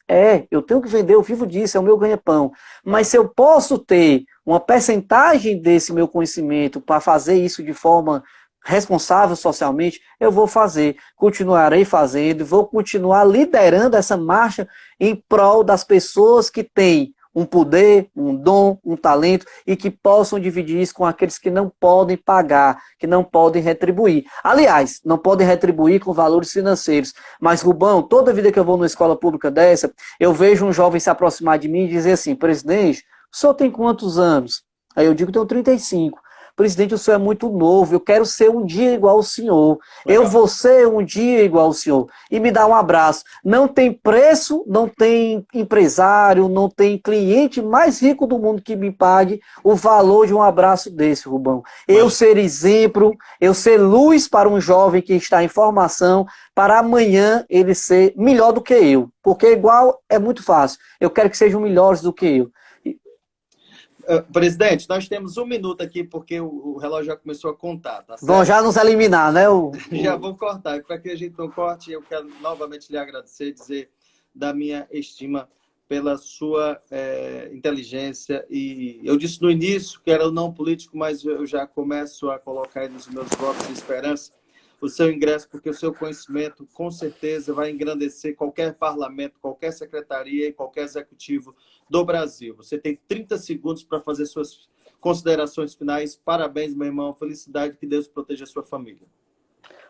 Eu tenho que vender, eu vivo disso, é o meu ganha-pão. Mas se eu posso ter uma percentagem desse meu conhecimento para fazer isso de forma responsável socialmente, eu vou fazer, continuarei fazendo, vou continuar liderando essa marcha em prol das pessoas que têm um poder, um dom, um talento e que possam dividir isso com aqueles que não podem pagar, que não podem retribuir. Aliás, não podem retribuir com valores financeiros. Mas, Rubão, toda vida que eu vou numa escola pública dessa, eu vejo um jovem se aproximar de mim e dizer assim: presidente, o senhor tem quantos anos? Aí eu digo que tenho 35. Presidente, o senhor é muito novo, eu quero ser um dia igual ao senhor. Legal. Eu vou ser um dia igual ao senhor. E me dá um abraço. Não tem preço, não tem empresário, não tem cliente mais rico do mundo que me pague o valor de um abraço desse, Rubão. Eu ser exemplo, eu ser luz para um jovem que está em formação, para amanhã ele ser melhor do que eu. Porque igual é muito fácil. Eu quero que sejam melhores do que eu. Presidente, nós temos 1 minuto aqui, porque o relógio já começou a contar, tá certo? Vão já nos eliminar, né? Já vou cortar. E para que a gente não corte, eu quero novamente lhe agradecer, dizer da minha estima pela sua inteligência. E eu disse no início que era o não político, mas eu já começo a colocar aí nos meus votos de esperança. o seu ingresso, porque o seu conhecimento, com certeza, vai engrandecer qualquer parlamento, qualquer secretaria e qualquer executivo do Brasil. Você tem 30 segundos para fazer suas considerações finais. Parabéns, meu irmão. Felicidade, que Deus proteja a sua família.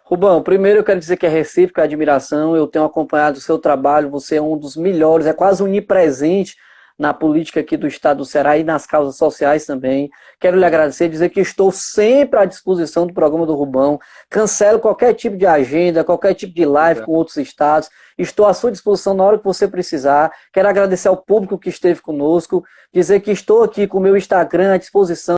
Rubão, primeiro eu quero dizer que é recíproca a admiração, eu tenho acompanhado o seu trabalho, você é um dos melhores, é quase onipresente na política aqui do estado do Ceará e nas causas sociais também. Quero lhe agradecer, dizer que estou sempre à disposição do programa do Rubão, cancelo qualquer tipo de agenda, qualquer tipo de live com outros estados, estou à sua disposição na hora que você precisar. Quero agradecer ao público que esteve conosco, dizer que estou aqui com o meu Instagram à disposição.